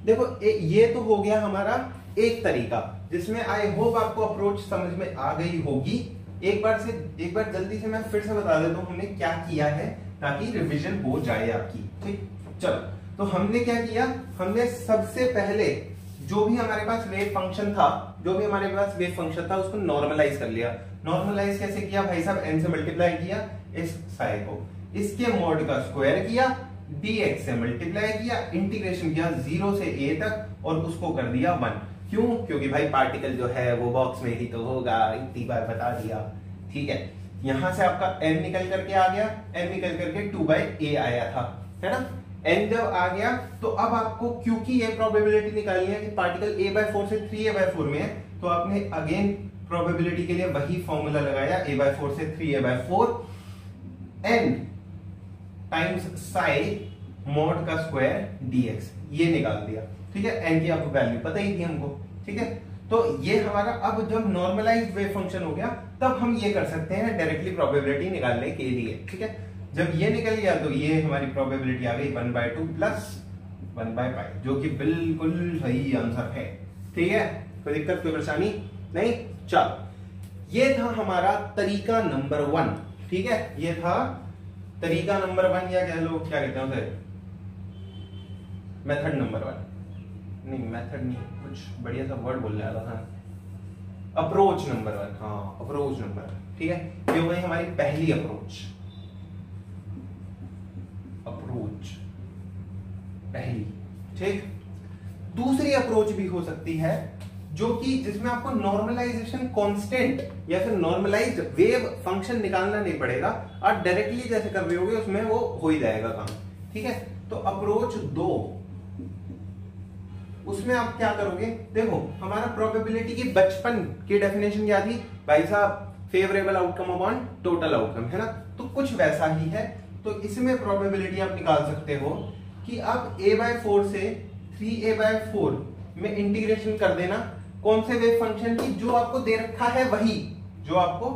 देखो ये तो हो गया हमारा एक तरीका, जिसमें आई होप आपको अप्रोच समझ में आ गई होगी। एक बार जल्दी से मैं फिर से बता देता हूं हमने क्या किया है, ताकि रिवीजन हो जाए आपकी। ठीक, चलो तो हमने क्या किया, हमने सबसे पहले जो भी हमारे पास वेव फंक्शन था उसको नॉर्मलाइज कर लिया। नॉर्मलाइज कैसे किया भाई साहब? n से मल्टीप्लाई किया इस साई को, इसके मॉड का स्क्वायर किया, dx से मल्टीप्लाई किया, इंटीग्रेशन किया 0 से a तक और उसको कर दिया 1। क्यों? क्योंकि भाई पार्टिकल जो है वो बॉक्स में ही तो होगा, इतनी बार बता दिया। ठीक है, यहां से आपका n निकल करके आ गया, n निकल करके 2/a आया था, है ना। n जब आ गया तो अब आपको, क्योंकि ये प्रोबेबिलिटी निकालनी है कि पार्टिकल a/4 से 3a/4 में है, तो आपने अगेन प्रोबेबिलिटी के लिए वही फॉर्मूला लगाया, a/4 से 3a/4 n times Sai mod का स्क्वायर dx, ये निकाल दिया। ठीक है, n की आपको वैल्यू पता ही थी हमको। ठीक है, तो ये हमारा अब जब नॉर्मलाइज्ड वेव फंक्शन हो गया तब हम ये कर सकते हैं डायरेक्टली प्रोबेबिलिटी निकालने के लिए। ठीक है, जब ये निकल गया तो ये हमारी प्रोबेबिलिटी आ गई 1/2 प्लस 1/π, जो कि बिल्कुल सही आंसर है। ठीक है, कोई दिक्कत कोई परेशानी नहीं। चलो, ये था हमारा तरीका नंबर 1। ठीक है, ये था तरीका नंबर 1, या कह लो क्या कहते हैं उसे, मेथड नंबर 1। नहीं मेथड नहीं, कुछ बढ़िया सा वर्ड बोल रहा था, अप्रोच नंबर 1। हाँ, अप्रोच नंबर 1। ठीक है, ये हो गई हमारी पहली अप्रोच पहली। ठीक, दूसरी अप्रोच भी हो सकती है जो कि जिसमें आपको नॉर्मलाइजेशन कांस्टेंट या फिर नॉर्मलाइज्ड वेव फंक्शन निकालना नहीं पड़ेगा, आप डायरेक्टली जैसे कर रहे होगे उसमें वो हो ही जाएगा काम। ठीक है, तो अप्रोच 2, उसमें आप क्या करोगे, देखो हमारा प्रोबेबिलिटी की बचपन की डेफिनेशन क्या थी भाई साहब, favourable outcome upon total outcome, है ना। तो कुछ वैसा ही है। तो इसमें प्रोबेबिलिटी आप निकाल सकते हो कि अब a/4 से 3a/4 में इंटीग्रेशन कर देना कौन से वेव फंक्शन की, जो आपको दे रखा है वही, जो आपको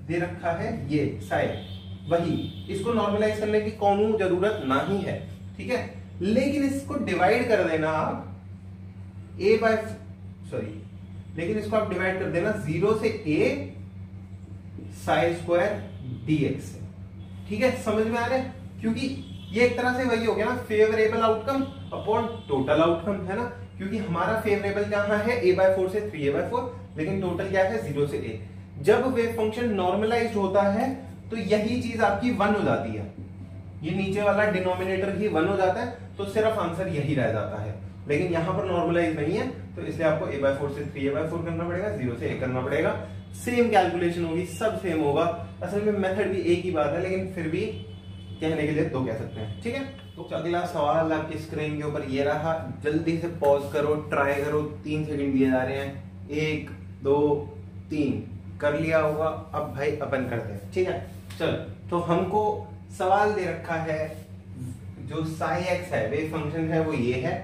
दे रखा है ये साइड वही, इसको नॉर्मलाइज करने की कौन जरूरत नहीं है। ठीक है, लेकिन इसको डिवाइड कर देना आप लेकिन इसको आप डिवाइड कर देना 0 से a साई स्क्वायर dx से। ठीक है, समझ में आ रहा है, क्योंकि ये एक तरह से वही हो गया ना, favourable outcome upon total outcome, है ना। क्योंकि हमारा फेवरेबल कहां है a/4 से 3a/4, लेकिन टोटल क्या है 0 से a। जब वेव फंक्शन नॉर्मलाइज्ड होता है तो यही चीज आपकी 1 हो जाती है, ये नीचे वाला डिनोमिनेटर ही 1 हो जाता है, तो सिर्फ आंसर यही रह जाता है। लेकिन यहां पर नॉर्मलाइज नहीं है, तो इसलिए आपको a/4 से 3a/4 करना पड़ेगा, 0 से a करना पड़ेगा। सेम कैलकुलेशन होगी, सब सेम होगा। असल में मेथड भी एक ही बात है, लेकिन फिर भी कहने के लिए दो कह सकते हैं। ठीक है, तो अगला सवाल आपकी स्क्रीन के ऊपर ये रहा, जल्दी से पॉज करो, ट्राई करो, 3 सेकंड दिए जा रहे हैं। 1 2 3 कर लिया होगा। अब भाई अपन करते हैं। ठीक है, चलो, तो हमको सवाल दे रखा है, जो साई एक्स है वेव फंक्शन है वो ये है,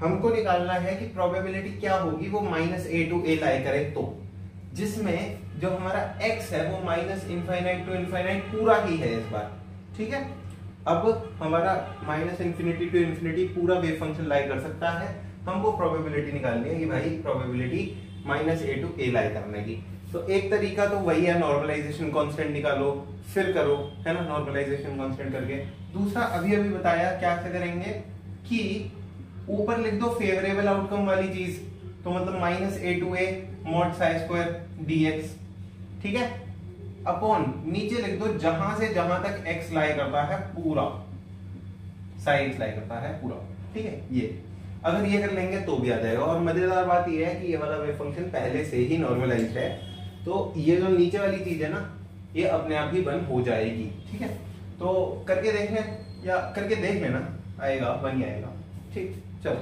हमको निकालना है कि प्रोबेबिलिटी क्या होगी वो -a to a लाई करे, तो जिसमें जो हमारा x है वो -∞ to ∞ पूरा ही है इस बार। ठीक है, अब हमारा -∞ to ∞ पूरा वेव फंक्शन लाई कर सकता है। हमको प्रोबेबिलिटी निकालनी है कि भाई प्रोबेबिलिटी -a to a लाई करने की। तो एक तरीका तो वही है, नॉर्मलाइजेशन कांस्टेंट निकालो फिर करो, है ना, नॉर्मलाइजेशन कांस्टेंट करके। दूसरा अभी बताया क्या से करेंगे कि ऊपर लिख दो फेवरेबल आउटकम वाली चीज, तो मतलब -a to a mod Sai square dx। ठीक है, अपॉन नीचे लिख दो जहां से जहां तक x लाई करता है पूरा, साई x लाई करता है पूरा। ठीक है, ये अगर ये कर लेंगे तो भी आ जाएगा। और मजेदार बात ये है कि ये वाला वेव फंक्शन पहले से ही नॉर्मलाइज्ड है, तो ये जो नीचे वाली चीज है ना, ये अपने आप ही बन हो जाएगी। ठीक है, तो करके देखें, या करके देख लेना, आएगा, बन आएगा। ठीक, चलो।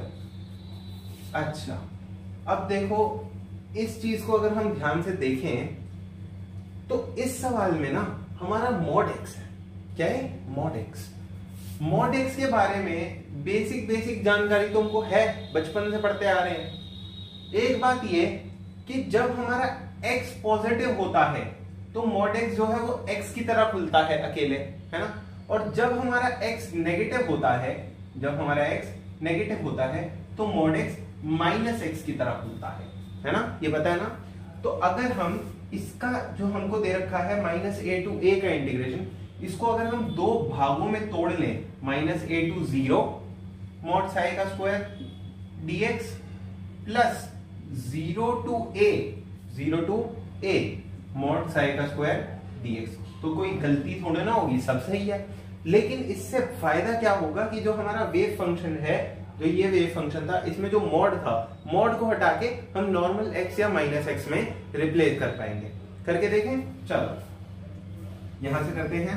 अच्छा, अब देखो इस चीज को अगर हम ध्यान से देखें तो इस सवाल में ना हमारा mod x है। क्या है? mod x। mod x के बारे में बेसिक जानकारी तो हमको है, बचपन से पढ़ते आ रहे हैं। एक बात ये कि जब हमारा x पॉजिटिव होता है तो mod x जो है वो x की तरह खुलता है अकेले, है ना। और जब हमारा x नेगेटिव होता है, जब हमारा x नेगेटिव होता है तो mod x -x की तरह खुलता है ना, ये पता है ना। तो अगर हम इसका जो हमको दे रखा है -a to a का इंटीग्रेशन, इसको अगर हम दो भागों में तोड़ लें, -a to 0 mod साई का square dx plus 0 to a mod Sai का स्क्वायर dx, तो कोई गलती थोड़े ना होगी, सब सही है। लेकिन इससे फायदा क्या होगा कि जो हमारा वेव फंक्शन है, जो ये वेव फंक्शन था, इसमें जो मॉड था, मॉड को हटा के हम नॉर्मल x या -x में रिप्लेस कर पाएंगे। करके देखें, चलो यहां से करते हैं।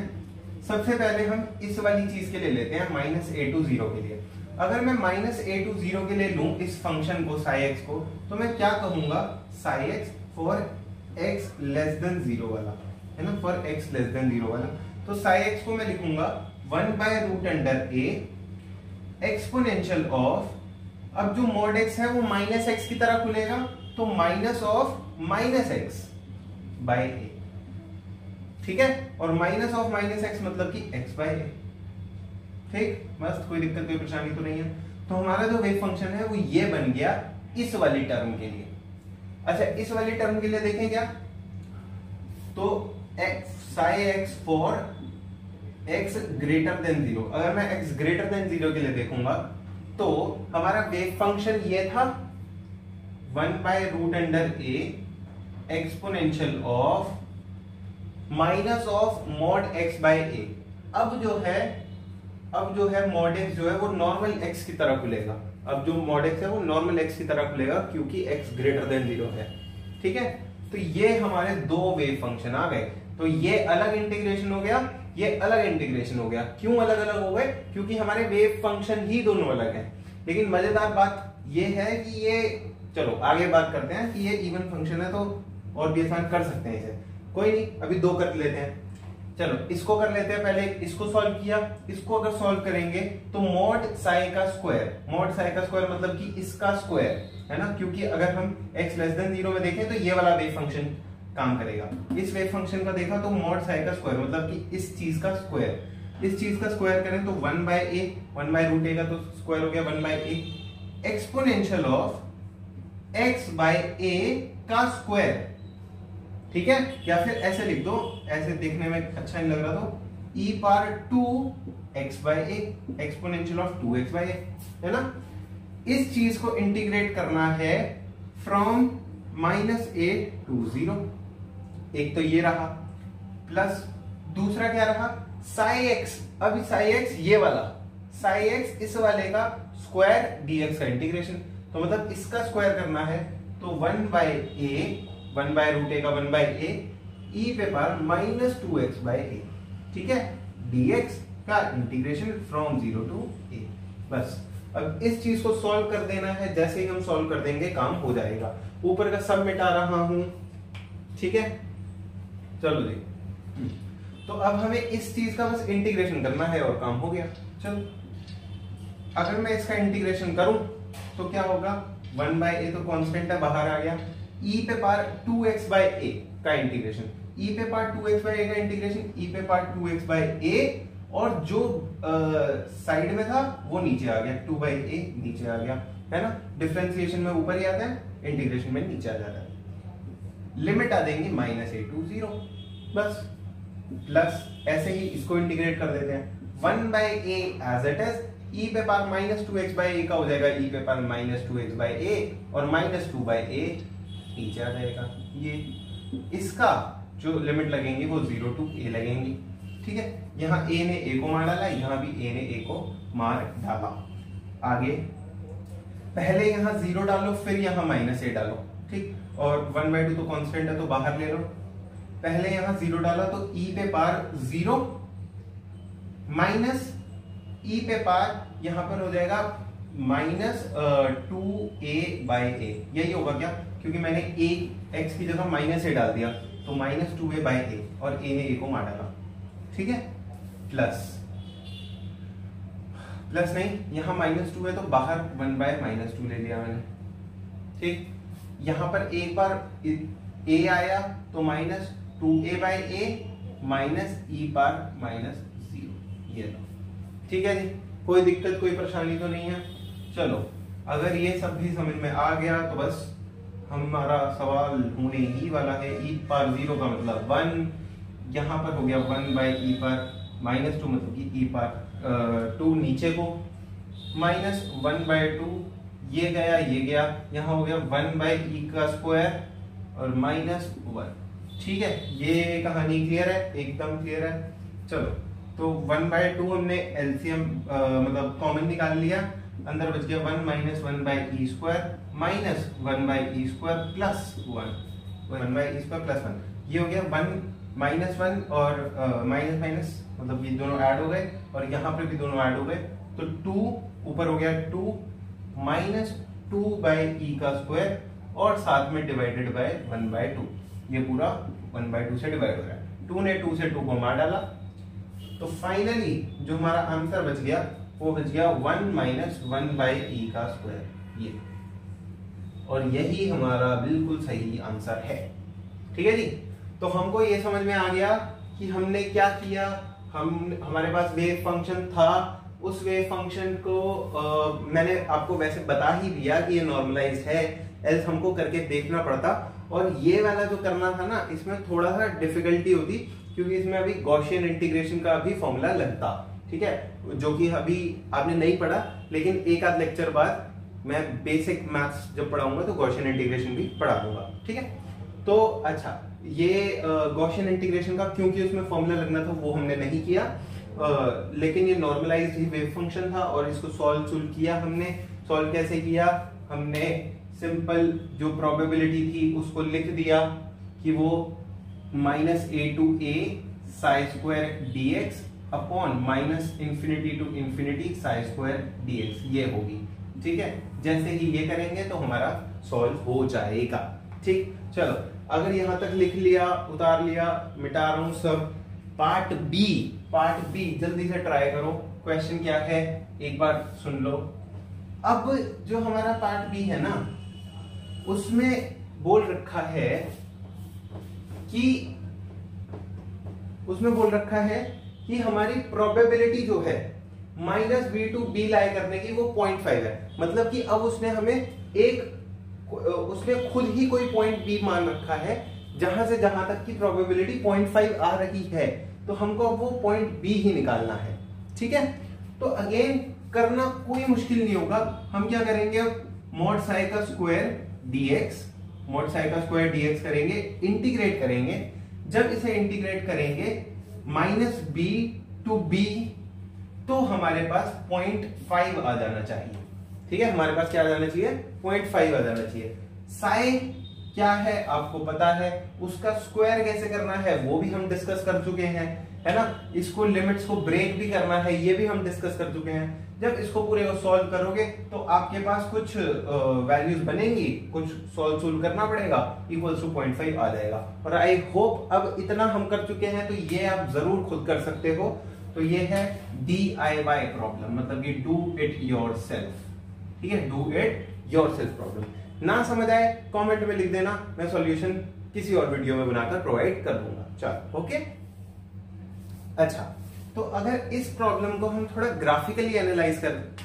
सबसे पहले हम इस वाली चीज के लिए लेते हैं -a to 0 के लिए। अगर मैं -a to 0 के लिए लूं इस फंक्शन को, साई x को, तो मैं क्या कहूंगा, Sai x for x less than 0 वाला, है ना, फॉर x लेस देन 0 वाला। तो साई x को मैं लिखूंगा 1/√a एक्सपोनेंशियल ऑफ, अब जो मॉड एक्स है वो माइनस एक्स की तरह खुलेगा, तो minus of minus x by a, ठीक है, और माइनस ऑफ माइनस एक्स मतलब कि एक्स बाय ए, ठीक, मस्त, कोई दिक्कत कोई परेशानी तो नहीं है। तो हमारा जो वेव फंक्शन है वो ये बन गया इस वाली टर्म के लिए। अच्छा, इस वाली टर्म के लिए देखें क्या, तो Sai x for x greater than 0, अगर मैं एक्स ग्रेटर देन 0 के लिए देखूंगा तो हमारा वेव फंक्शन ये था 1/√a exponential of minus of mod x by a. अब जो है मॉड एक्स जो है वो नॉर्मल एक्स की तरह खुलेगा, अब जो मॉड एक्स है वो नॉर्मल एक्स की तरह खुलेगा क्योंकि एक्स ग्रेटर देन 0 है, ठीक है। तो ये हमारे दो वेव फंक्शन आ गए, तो ये अलग इंटीग्रेशन हो गया, ये अलग इंटीग्रेशन हो गया। क्यों अलग अलग हो गए? क्योंकि हमारे वेव फंक्शन ही दोनों अलग हैं। लेकिन मजेदार बात ये है कि ये, चलो आगे बात करते हैं कि ये इवन फंक्शन है तो और भी आसान कर सकते हैं इसे, कोई नहीं, अभी दो कर लेते हैं। चलो इसको कर लेते हैं, पहले इसको सॉल्व किया, इसको अगर सॉल्व करेंगे तो मॉड साई का स्क्वायर, मॉड साई का स्क्वायर मतलब कि इसका स्क्वायर है ना, क्योंकि अगर हम x लेस देन 0 में देखें तो ये वाला वेव फंक्शन काम करेगा। इस वेव फंक्शन का देखा तो मॉड साई का स्क्वायर मतलब कि इस चीज का स्क्वायर, इस चीज का स्क्वायर करें तो 1/a, 1/√a का तो स्क्वायर हो गया 1/a exponential of x by a का स्क्वायर, ठीक है। या फिर ऐसे लिख दो, ऐसे देखने में अच्छा नहीं लग रहा तो e power 2x/a exponential of 2x/a, है ना। इस चीज को इंटीग्रेट करना है फ्रॉम -a to 0, एक तो ये रहा, प्लस दूसरा क्या रहा साई एक्स। अब साई एक्स ये वाला, साई एक्स इस वाले का स्क्वायर dx का इंटीग्रेशन, तो मतलब इसका स्क्वायर करना है तो 1/a, 1/√a का 1/a e पे पावर -2x/a, ठीक है, dx का इंटीग्रेशन फ्रॉम 0 to a। बस अब इस चीज को सॉल्व कर देना है, जैसे ही हम सॉल्व कर देंगे काम हो जाएगा। ऊपर का सब मिटा रहा हूं, ठीक है। चलो जी, तो अब हमें इस चीज का बस इंटीग्रेशन करना है और काम हो गया। चलो अगर मैं इसका इंटीग्रेशन करूं तो क्या होगा, 1/a तो कांस्टेंट है, बाहर आ गया, e पे पावर 2x/a का इंटीग्रेशन, e पे पावर 2x/a का इंटीग्रेशन, e पे पावर 2x/a, और जो साइड में था वो नीचे आ गया, 2/a नीचे आ गया, है ना। डिफरेंशिएशन में ऊपर ही आता है, इंटीग्रेशन में नीचे आ जाता है। लिमिट आ देंगी -a to 0, बस, प्लस ऐसे ही इसको इंटीग्रेट कर देते हैं 1/a as it is, e पे पावर -2x/a का हो जाएगा e पे पावर -2x/a, और -2/a नीचे आ जाएगा। ये इसका जो लिमिट लगेंगी वो 0 to a लगेंगी, ठीक है। यहाँ a ने a को मार डाला, यहाँ भी a ने a को मार डाला। आगे पहले यहाँ 0 डालो, फिर यहाँ -a डालो, ठीक, और 1/2 तो कांस्टेंट है तो बाहर ले लो। पहले यहाँ 0 डाला तो e पे पावर 0 माइनस e पे पावर यहाँ पर हो जाएगा -2a/a, यही होगा क्या, क्योंकि मैंने a x की जगह -a डाल दिया तो -2a/a, और a ने a को मार डाला, ठीक है। प्लस नहीं, यहाँ -2 है तो बाहर 1/-2 ले लिया मैंने, ठीक। यहाँ पर एक बार a आया तो -2a/a -e पावर -0, ये लो, ठीक है जी। कोई दिक्कत कोई परेशानी तो नहीं है। चलो अगर ये सब भी समझ में आ गया तो बस हमारा सवाल होने ही वाला है। e पावर 0 का मतलब 1, यहाँ पर हो गया 1/e पावर -2 मतलब कि e पावर 2 नीचे को, -1/2, ये गया, यहाँ हो गया 1/e का स्क्वायर और -1, ठीक है। ये कहानी क्लियर है, एकदम क्लियर है। चलो तो 1/2 हमने एलसीएम मतलब कॉमन निकाल लिया, अंदर बच गया 1 - 1/e square minus 1/e square plus 1/e square plus 1, ये हो गया 1 - 1 और माइनस मतलब ये दोनों ऐड हो गए, और यहाँ पे भी दोनों ऐड हो गए, तो 2 ऊपर हो गया 2 -2/e का स्क्वायर, और साथ में डिवाइडेड बाय 1/2, ये पूरा 1/2 से डिवाइड हो रहा है। 2 ने 2 से 2 को मार डाला, तो फाइनली जो हमारा आंसर बच गया वो बच गया 1 माइनस 1/e का स्क्वायर, ये, और यही हमारा बिल्कुल सही आंसर है। ठीक है जी। तो हमको ये समझ में आ गया कि हमने क्या किया। हमारे पास वेव फंक्शन था, उस वेव फंक्शन को मैंने आपको वैसे बता ही दिया कि ये नॉर्मलाइज है, एल्स हमको करके देखना पड़ता। और ये वाला जो करना था ना, इसमें थोड़ा सा डिफिकल्टी होती, क्योंकि इसमें अभी गॉसियन इंटीग्रेशन का भी फॉर्मूला लगता। ठीक है, जो कि अभी आपने नहीं पढ़ा, लेकिन एक आध लेक्चर बाद मैं बेसिक मैथ्स जब पढ़ाऊंगा तो गॉसियन इंटीग्रेशन भी पढ़ा दूंगा। ठीक है। तो अच्छा, ये गॉसियन इंटीग्रेशन का क्योंकि उसमें फॉर्मूला लगना था वो हमने नहीं किया, लेकिन ये नॉर्मलाइज्ड ही वेव फंक्शन था और इसको सॉल्व किया हमने। सॉल्व कैसे किया? हमने सिंपल जो प्रोबेबिलिटी थी उसको लिख दिया कि वो -a to a psi square dx upon -infinity to infinity psi square dx ये होगी। ठीक है, जैसे ही ये करेंगे तो हमारा सॉल्व हो जाएगा। ठीक, चलो अगर यहां तक लिख लिया, उतार लिया, मिटा रहा हूं सब। पार्ट बी जल्दी से ट्राई करो। क्वेश्चन क्या है एक बार सुन लो। अब जो हमारा पार्ट बी है ना, उसमें बोल रखा कि हमारी प्रोबेबिलिटी जो है -b to b लाई करने की वो 0.5 है। मतलब कि अब उसने खुद ही कोई पॉइंट b मान रखा है जहां से जहां तक की प्रोबेबिलिटी 0.5 आ रही है, तो हमको अब वो पॉइंट b ही निकालना है। ठीक है, तो अगेन करना कोई मुश्किल नहीं होगा। हम क्या करेंगे, मॉड साई का स्क्वायर dx करेंगे, इंटीग्रेट करेंगे। जब इसे इंटीग्रेट करेंगे -b to b, तो हमारे पास 0.5 आ जाना चाहिए। ठीक है, हमारे पास क्या आ जाना चाहिए? 0.5 आ जाना चाहिए। साई क्या है आपको पता है, उसका स्क्वायर कैसे करना है वो भी हम डिस्कस कर चुके हैं, है ना। इसको लिमिट्स को ब्रेक भी करना है, ये भी हम डिस्कस कर चुके हैं। जब इसको पूरे को सॉल्व करोगे तो आपके पास कुछ वैल्यूज बनेंगी, कुछ सॉल्व करना पड़ेगा, इक्वल्स टू 0.5 आ जाएगा। और आई होप अब इतना हम कर चुके हैं तो ये आप जरूर खुद कर सकते हो। तो ये है DIY प्रॉब्लम, मतलब कि डू इट योरसेल्फ। ठीक है, डू इट योरसेल्फ प्रॉब्लम। ना समझ आए कमेंट में लिख देना, मैं सॉल्यूशन किसी और वीडियो में बनाकर प्रोवाइड कर दूंगा। चलो ओके। अच्छा, तो अगर इस प्रॉब्लम को हम थोड़ा ग्राफिकली एनालाइज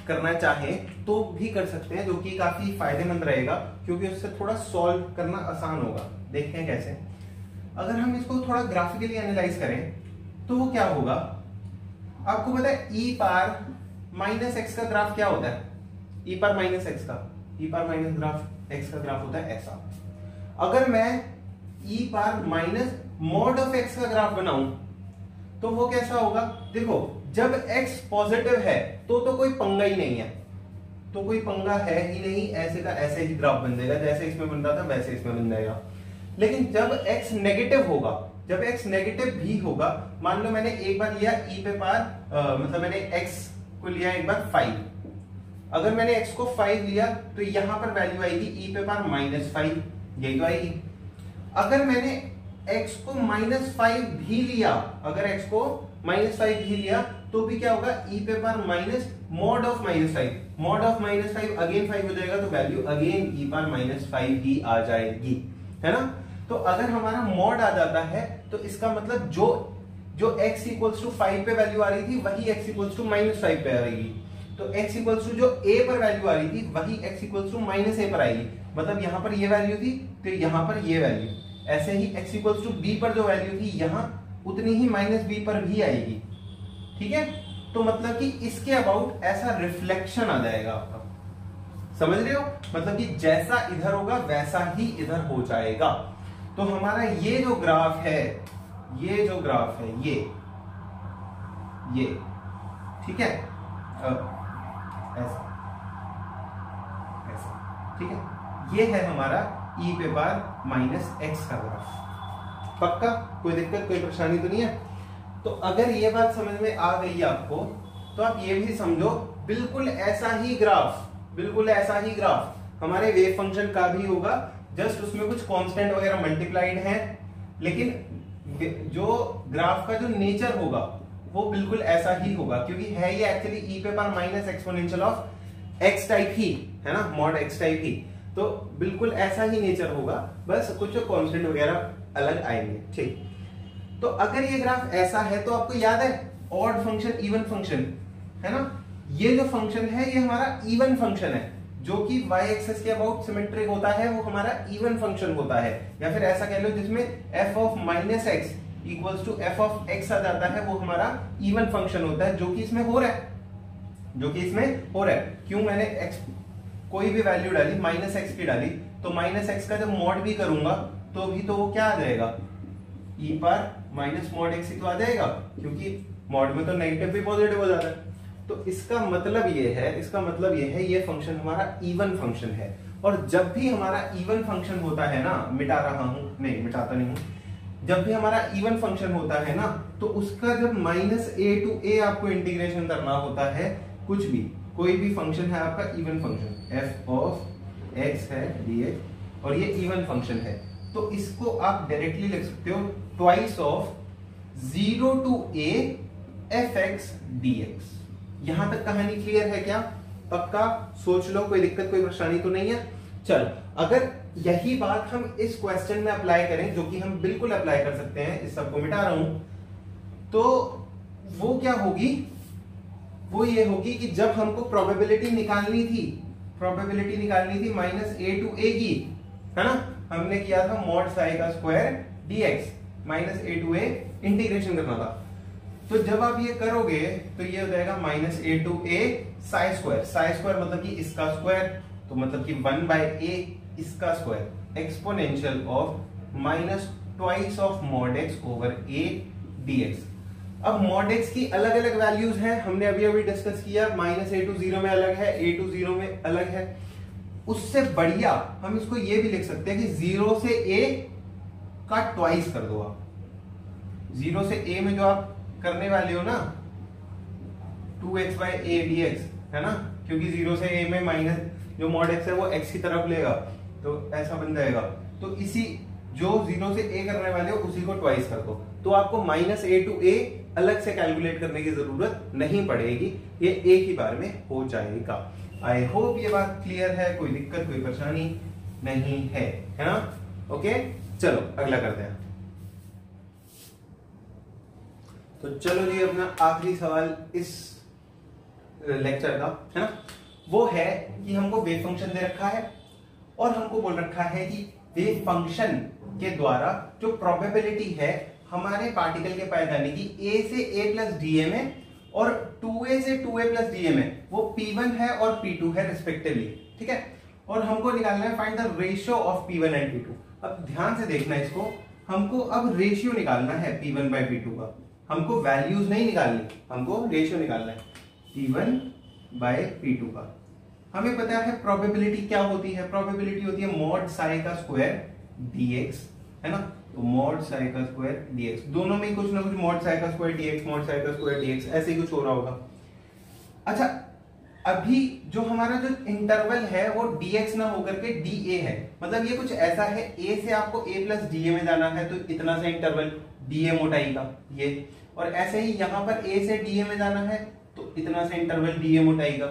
करना चाहें तो भी कर सकते हैं, जो कि काफी फायदेमंद रहेगा, क्योंकि उससे थोड़ा सॉल्व करना आसान होगा। देखते हैं कैसे। अगर हम इसको थोड़ा ग्राफिकली एनालाइज करें तो वो क्या होगा, आपको पता है e पावर -x का ग्राफ क्या होता है? e पावर -x का ग्राफ होता है ऐसा। अगर मैं e power -mod of x का ग्राफ बनाऊं तो वो कैसा होगा? देखो, जब x पॉजिटिव है तो कोई पंगा ही नहीं है, तो कोई पंगा है ही नहीं, ऐसे का ऐसे ही ग्राफ बन जाएगा, जैसे इसमें बन रहा था वैसे इसमें बन जाएगा। लेकिन जब x नेगेटिव होगा, जब x नेगेटिव भी होगा, मान लो मैंने एक बार लिया e पे पावर मतलब मैंने x को लिया एक बार 5, अगर मैंने x को 5 लिया तो यहां पर वैल्यू आएगी e पे पावर -5, यही तो आएगी। अगर मैंने x को -5 भी लिया, अगर x को -5 भी लिया तो भी क्या होगा, e पे पावर mod ऑफ -5 अगेन 5 हो जाएगा, तो वैल्यू अगेन e पावर -5 ही आ जाएगी, है ना। तो अगर हमारा मॉड आ जाता है तो इसका मतलब जो x इक्वल्स टू 5 पे वैल्यू आ रही थी वही x इक्वल्स टू -5 पे आ रही। तो x इक्वल्स टू जो a पर वैल्यू आ रही थी वही x इक्वल्स टू -a पर आएगी। मतलब यहां पर ये वैल्यू थी तो यहां पर ये वैल्यू, ऐसे ही x इक्वल्स टू b पर जो वैल्यू थी यहां उतनी ही -b पर भी आएगी। ठीक है, तो मतलब कि इसके अबाउट ऐसा रिफ्लेक्शन आ जाएगा आपका, समझ रहे हो। मतलब कि जैसा इधर होगा वैसा ही इधर हो जाएगा। तो हमारा ये जो ग्राफ है ये ठीक है, ऐसा, ठीक है, ये है हमारा e पे पावर -x का ग्राफ। पक्का? कोई दिक्कत, कोई परेशानी तो नहीं है? तो अगर ये बात समझ में आ गई आपको तो आप ये भी समझो बिल्कुल ऐसा ही ग्राफ हमारे वेव फंक्शन का भी होगा, जस्ट उसमें कुछ कांस्टेंट वगैरह मल्टीप्लाइड है, लेकिन जो ग्राफ का जो नेचर होगा वो बिल्कुल ऐसा ही होगा, क्योंकि है ये एक्चुअली e पे power minus exponential of x type ही है ना, मॉड x टाइप ही, तो बिल्कुल ऐसा ही नेचर होगा, बस कुछ कांस्टेंट वगैरह अलग आएंगे। ठीक, तो अगर ये ग्राफ ऐसा है तो आपको याद है ऑड फंक्शन इवन फंक्शन है ना, ये जो फंक्शन है ये हमारा इवन फंक्शन है, जो कि y एक्सिस के अबाउट सिमेट्रिक होता है, वो हमारा इवन फंक्शन होता है, या फिर ऐसा कह लो जिसमें f of minus x equals to f of x आ जाता है, वो हमारा इवन फंक्शन होता है, जो कि इसमें हो रहा है, जो कि इसमें हो रहा है। क्यों, मैंने x कोई भी वैल्यू डाली, माइनस एक्स की डाली, तो माइनस एक्स का जब मॉड भी करूंगा तो भी तो वो क्या आ जाएगा, e पर माइनस मॉड एक्स ही तो आ जाएगा, क्योंकि मॉड में तो नेगेटिव भी पॉजिटिव हो जाता है। तो इसका मतलब ये है, इसका मतलब ये है, ये फंक्शन हमारा इवन फंक्शन है, और जब भी हमारा इवन फंक्शन होता है ना, मिटा रहा हूं, नहीं मिटाता नहीं हूं, जब भी हमारा इवन फंक्शन होता है ना, तो उसका जब माइनस a टू a आपको इंटीग्रेशन करना होता है, कुछ भी कोई भी फंक्शन है आपका even function, f of x है dx, और ये इवन फंक्शन है, तो इसको आप डायरेक्टली लिख सकते हो twice of 0 to a fx dx। यहां तक कहानी क्लियर है क्या? पक्का सोच लो, कोई दिक्कत कोई परेशानी तो नहीं है। चल, अगर यही बात हम इस क्वेश्चन में अप्लाई करें, जो कि हम बिल्कुल अप्लाई कर सकते हैं, इस सबको मिटा रहा हूं, तो वो क्या होगी, वो ये होगी कि जब हमको प्रोबेबिलिटी निकालनी थी माइनस a टू a की, है ना, हमने किया था मॉड साई का square dx minus a to a integration करना था, तो जब आप ये करोगे तो ये हो जाएगा minus a to a psi square मतलब कि इसका स्क्वायर, तो मतलब कि 1 बाय a इसका square exponential of minus twice of mod x over a dx। अब मॉड x की अलग अलग वैल्यूज हैं, हमने अभी अभी डिस्कस किया, माइनस a टू 0 में अलग है, a टू 0 में अलग है। उससे बढ़िया हम इसको ये भी लिख सकते हैं कि 0 से a का ट्वाइस कर दो आप, 0 से a में जो आप करने वाले हो ना 2x बाई a dx, है ना, क्योंकि 0 से a में माइनस जो मॉड x है वो x की तरफ लेगा, तो ऐसा बन जाएगा, तो इसी जो 0 से a करने वाले हो उसी को ट्वाइस कर दो, तो आपको माइनस a टू a अलग से कैलकुलेट करने की जरूरत नहीं पड़ेगी, ये एक ही बार में हो जाएगा। आई होप ये बात क्लियर है, कोई दिक्कत कोई परेशानी नहीं है ना? ओके, चलो अगला करते हैं। तो चलो जी, अपना आखिरी सवाल इस लेक्चर का है ना, वो है कि हमको वेव फंक्शन दे रखा है और हमको बोल रखा है कि वेव फंक्शन के द्वारा जो प्रोबेबिलिटी है हमारे पार्टिकल के पाए जाने की a से a प्लस डी में और 2a से 2a प्लस डी में, वो p1 है और p2 है रिस्पेक्टिवली, ठीक है, और हमको निकालना है find the ratio of p1 and p2। अब ध्यान से देखना इसको, हमको अब रेशियो निकालना है p1 बाय p2 का, हमको वैल्यूज नहीं निकालनी, हमको रेशियो निकालना है p1 बाय p2 का। हमें पता है प्रोबेबिलिटी क्या होती है, प्रोबेबिलिटी होती है मॉड साई का स्क्वायर dx, है ना, तो मॉड साई का स्क्वायर dx, दोनों में कुछ ना कुछ मॉड साई का स्क्वायर dx, मॉड साई का स्क्वायर dx ऐसे ही कुछ हो रहा होगा। अच्छा, अभी जो हमारा जो इंटरवल है वो dx ना होकर के dA है, मतलब ये कुछ ऐसा है, a से आपको a प्लस dA में जाना है तो इतना सा इंटरवल dA मोटाई का ये, और ऐसे ही यहाँ पर a से dA में जाना है तो इतना सा इंटरवल dA मोटाई का,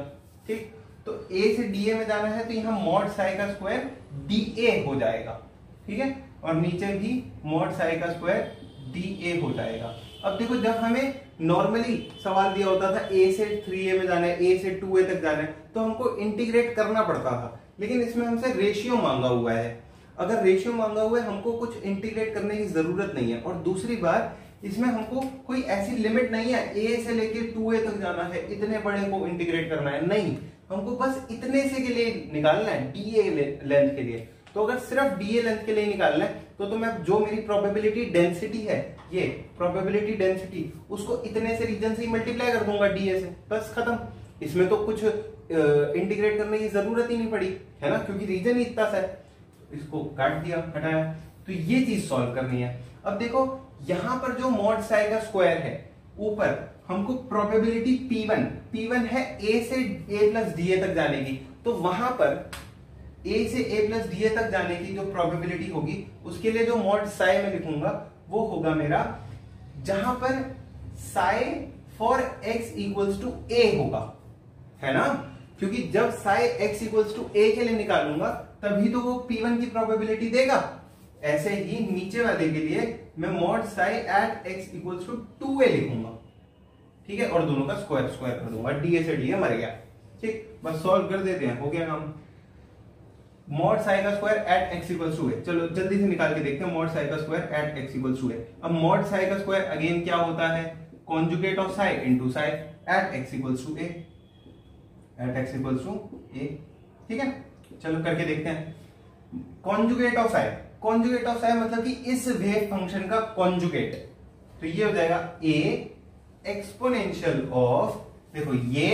ठीक, तो a से dA में जाना है तो यहाँ मॉड साई का स्क्वायर dA हो जाएगा, ठीक है, और नीचे भी मॉड साई का स्क्वायर dA हो जाएगा। अब देखो, जब हमें नॉर्मली सवाल दिया होता था a से 3a में जाना है, a से 2a तक जाना है, तो हमको इंटीग्रेट करना पड़ता था, लेकिन इसमें हमसे रेशियो मांगा हुआ है। अगर रेशियो मांगा हुआ है, हमको कुछ इंटीग्रेट करने की जरूरत नहीं है, और दूसरी बात इसमें हमको कोई ऐसी लिमिट नहीं है a से लेके 2a तक जाना है, इतने बड़े को इंटीग्रेट करना है, नहीं, हमको बस इतने से के लिए निकालना है, dA लेंथ के लिए। तो अगर सिर्फ dA लेंथ के लिए निकालना है तो मैं जो मेरी प्रोबेबिलिटी डेंसिटी है, ये प्रोबेबिलिटी डेंसिटी, उसको इतने से रीजन से ही मल्टीप्लाई कर दूंगा dA से, बस खत्म। इसमें तो कुछ इंटीग्रेट करने की जरूरत ही नहीं पड़ी, है ना, क्योंकि रीजन ही इतना सा है, इसको काट दिया, हटाया, तो ये चीज सॉल्व करनी है। अब देखो, यहां पर जो मॉड साई का स्क्वायर है, ऊपर हमको प्रोबेबिलिटी P1 है a से a प्लस dA तक जाने की, तो वहां पर a से a प्लस डी तक जाने की जो प्रोबेबिलिटी होगी, उसके लिए जो मॉड साई में लिखूंगा वो होगा मेरा, जहां पर psi for x equals to a होगा, है ना, क्योंकि जब psi x equals to a के लिए निकालूंगा तभी तो वो P1 की प्रोबेबिलिटी देगा। ऐसे ही नीचे वाले के लिए मैं mod psi at x equals to 2a लिखूंगा, ठीक है, और दोनों का स्क्वायर स्क्वायर कर दूंगा, डी से डी मर गया, ठीक, बस सॉल्व कर देते हैं, हो गया काम। मॉड साई का square at x equals to a, चलो जल्दी से निकाल के देखते हैं मॉड साई का square at x equals to a। अब मॉड साई का स्क्वायर अगेन क्या होता है, conjugate of psi into psi at x equals to a, at x equals to a, ठीक है, चलो करके देखते हैं। Conjugate of psi, conjugate of psi मतलब कि इस वेव फंक्शन का कॉन्जुगेट, तो ये हो जाएगा a एक्सपोनेंशियल ऑफ, देखो ये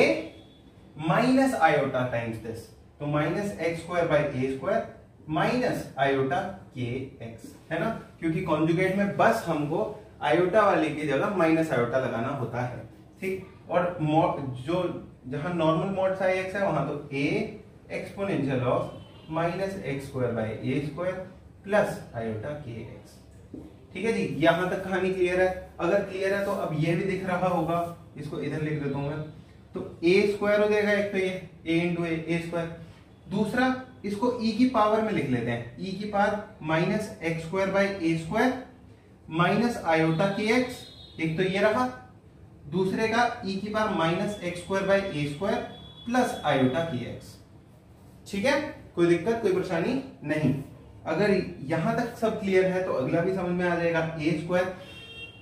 माइनस आयोटा टाइम्स दिस, तो minus x square by A square minus iota के एक्स, है ना, क्योंकि कॉन्जुगेट में बस हमको आयोटा वाले की जगह माइनस आयोटा लगाना होता है, ठीक, और जो जहां नॉर्मल मॉड साई एक्स है वहां तो a exponential of minus x square by A square plus iota के एक्स, ठीक है जी, यहां तक कहानी क्लियर है। अगर क्लियर है तो अब ये भी दिख रहा होगा, इसको इधर लिख देता हूं मैं, तो a स्क्वायर हो जाएगा, एक तो ये a इंटू ए स्क्वायर, दूसरा इसको e की पावर में लिख लेते हैं, e की power minus x square by A square minus iota के एक्स, एक तो ये रहा, दूसरे का e की power minus x square by A square plus iota के एक्स, ठीक है, कोई दिक्कत कोई परेशानी नहीं। अगर यहां तक सब क्लियर है तो अगला भी समझ में आ जाएगा, ए स्क्वायर,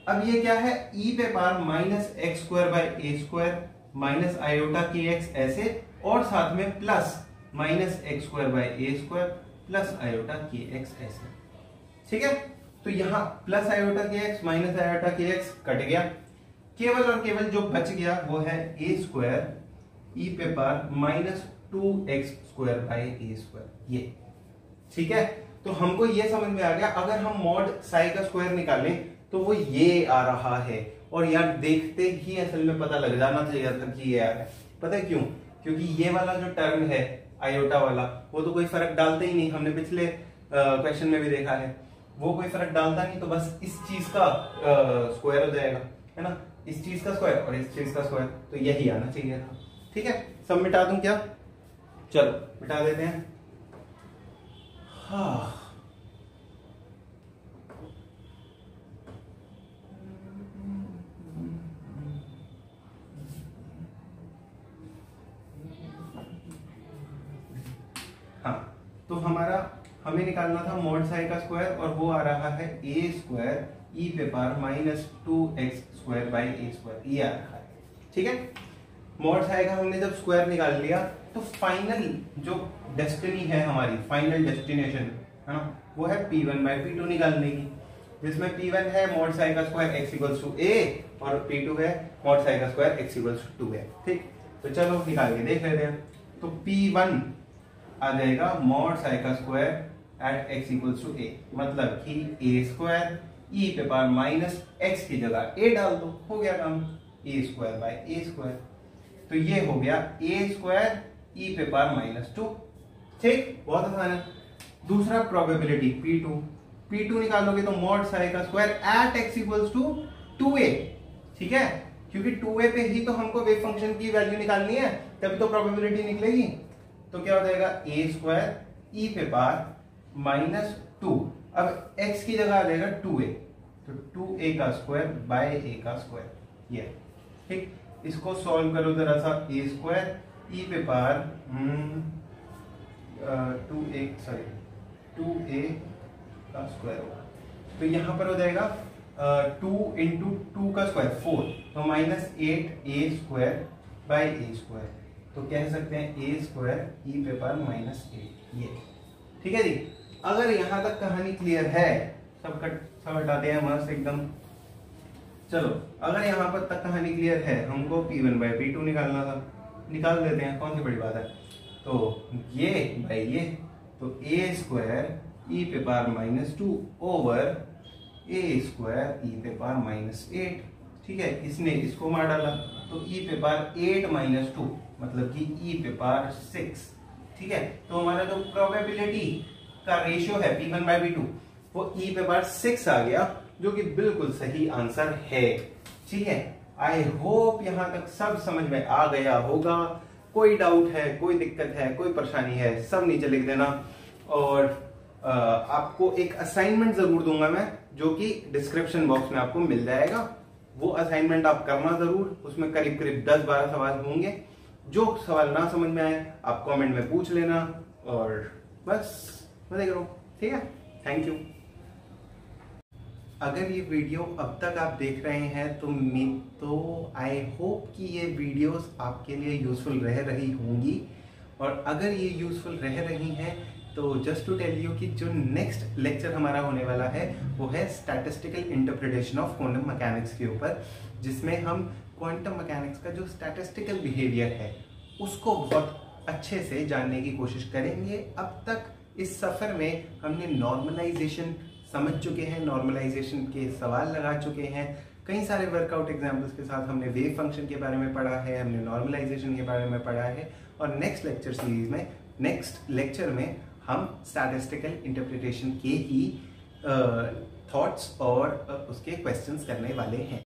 अब ये क्या है, e पे power minus x square by A square minus iota के एक्स ऐसे, और साथ में plus minus x square by A square plus iota के एक्स ऐसे, ठीक है, तो यहां प्लस आयोटा के एक्स माइनस आयोटा के एक्स कट गया, केवल और केवल जो बच गया वो है ए स्क्वायर ई पे power minus 2x square by A square, ये, ठीक है, तो हमको ये समझ में आ गया, अगर हम मॉड साई का स्क्वायर निकालें तो वो ये आ रहा है, और यार देखते ही असल में पता लग जाना चाहिए था कि ये आ रहा है, पता है क्यों, क्योंकि ये वाला जो टर्म है आयोटा वाला वो तो कोई फर्क डालता ही नहीं, हमने पिछले क्वेश्चन में भी देखा है, वो कोई फर्क डालता नहीं, तो बस इस चीज का स्क्वायर हो जाएगा, है ना, इस चीज का स्क्वायर और इस चीज का स्क्वायर, तो यही आना चाहिए था, ठीक है, सब मिटा दूं क्या, चलो मिटा देते हैं, हाँ तो हमें निकालना था मॉड साई का स्क्वायर, और वो आ रहा है ए स्क्वायर ई पे power minus 2x square by A square, ये आ रहा है, ठीक है। मॉड साई का हमने जब स्क्वायर निकाल लिया तो फाइनल जो डेस्टिनी है हमारी, फाइनल डेस्टिनेशन है ना, वो है P1 बाई P2 निकालने की, जिसमें P1 है मॉड साई का square x equals to a और P2 है मॉड साई का स्क्वायर x इक्वल्स टू 2 है, ठीक, तो चलो निकाल के देख लेते हैं। तो P1 आ जाएगा मॉड साई का square at x equals to a, मतलब कि a स्क्वायर e पे पावर माइनस x की जगह a डाल दो, हो गया काम, a square by a square, तो ये हो गया a स्क्वायर e पे पावर माइनस 2, ठीक, बहुत आसान है। दूसरा प्रोबेबिलिटी P2 निकालोगे तो मॉड साई का square at x equals to 2a, ठीक है, क्योंकि 2a पे ही तो हमको वेव फंक्शन की वैल्यू निकालनी है, तभी तो प्रोबेबिलिटी निकलेगी, तो क्या हो जाएगा a स्क्वायर e पे पावर माइनस 2, अब x की जगह आ जाएगा 2a, तो 2a का स्क्वायर बाय a का स्क्वायर, ये, ठीक, इसको सॉल्व करो जरा सा, a स्क्वायर e पे पावर 2a का स्क्वायर होगा, तो यहां पर हो जाएगा 2 इंटू 2 का स्क्वायर 4, तो minus 8a square by a square, तो कह सकते हैं a स्क्वायर ई पे पावर माइनस 8, ये, ठीक है जी। अगर यहां तक कहानी क्लियर है, सब हटाते हैं मस्त एकदम, चलो अगर यहाँ पर तक कहानी क्लियर है, हमको P1 बाई P2 निकालना था, निकाल देते हैं, कौन सी बड़ी बात है, तो ये बाई ये, तो a स्क्वायर ई पे power minus 2 over a square e पे पावर माइनस 8, ठीक है, इसने इसको मार डाला, तो e पे पावर 8 माइनस 2 मतलब कि e पे पावर 6, ठीक है, तो हमारा जो प्रोबेबिलिटी का रेशियो है P1 बाई P2 वो e पे पावर 6 आ गया, जो कि बिल्कुल सही आंसर है, ठीक है। आई होप यहाँ तक सब समझ में आ गया होगा। कोई डाउट है, कोई दिक्कत है, कोई परेशानी है, सब नीचे लिख देना। और आपको एक असाइनमेंट जरूर दूंगा मैं, जो कि डिस्क्रिप्शन बॉक्स में आपको मिल जाएगा। वो असाइनमेंट आप करना जरूर। उसमें करीब करीब 10-12 सवाल होंगे। जो सवाल ना समझ में आए आप कमेंट में पूछ लेना और बस मजे करो, ठीक है। Thank you. अगर ये वीडियो अब तक आप देख रहे हैं तो आई होप कि ये वीडियोस आपके लिए यूजफुल रह रही होंगी। और अगर ये यूजफुल रह रही हैं तो जस्ट टू टेल यू कि जो नेक्स्ट लेक्चर हमारा होने वाला है वो है statistical interpretation of quantum mechanics के ऊपर, जिसमें हम क्वांटम मैकेनिक्स का जो स्टैटिस्टिकल बिहेवियर है उसको बहुत अच्छे से जानने की कोशिश करेंगे। अब तक इस सफर में हमने नॉर्मलाइजेशन समझ चुके हैं, नॉर्मलाइजेशन के सवाल लगा चुके हैं, कई सारे वर्कआउट एग्जाम्पल्स के साथ हमने वेव फंक्शन के बारे में पढ़ा है, हमने नॉर्मलाइजेशन के बारे में पढ़ा है। और नेक्स्ट लेक्चर सीरीज में, नेक्स्ट लेक्चर में हम स्टैटिस्टिकल इंटरप्रिटेशन के ही थॉट्स और उसके क्वेश्चंस करने वाले हैं।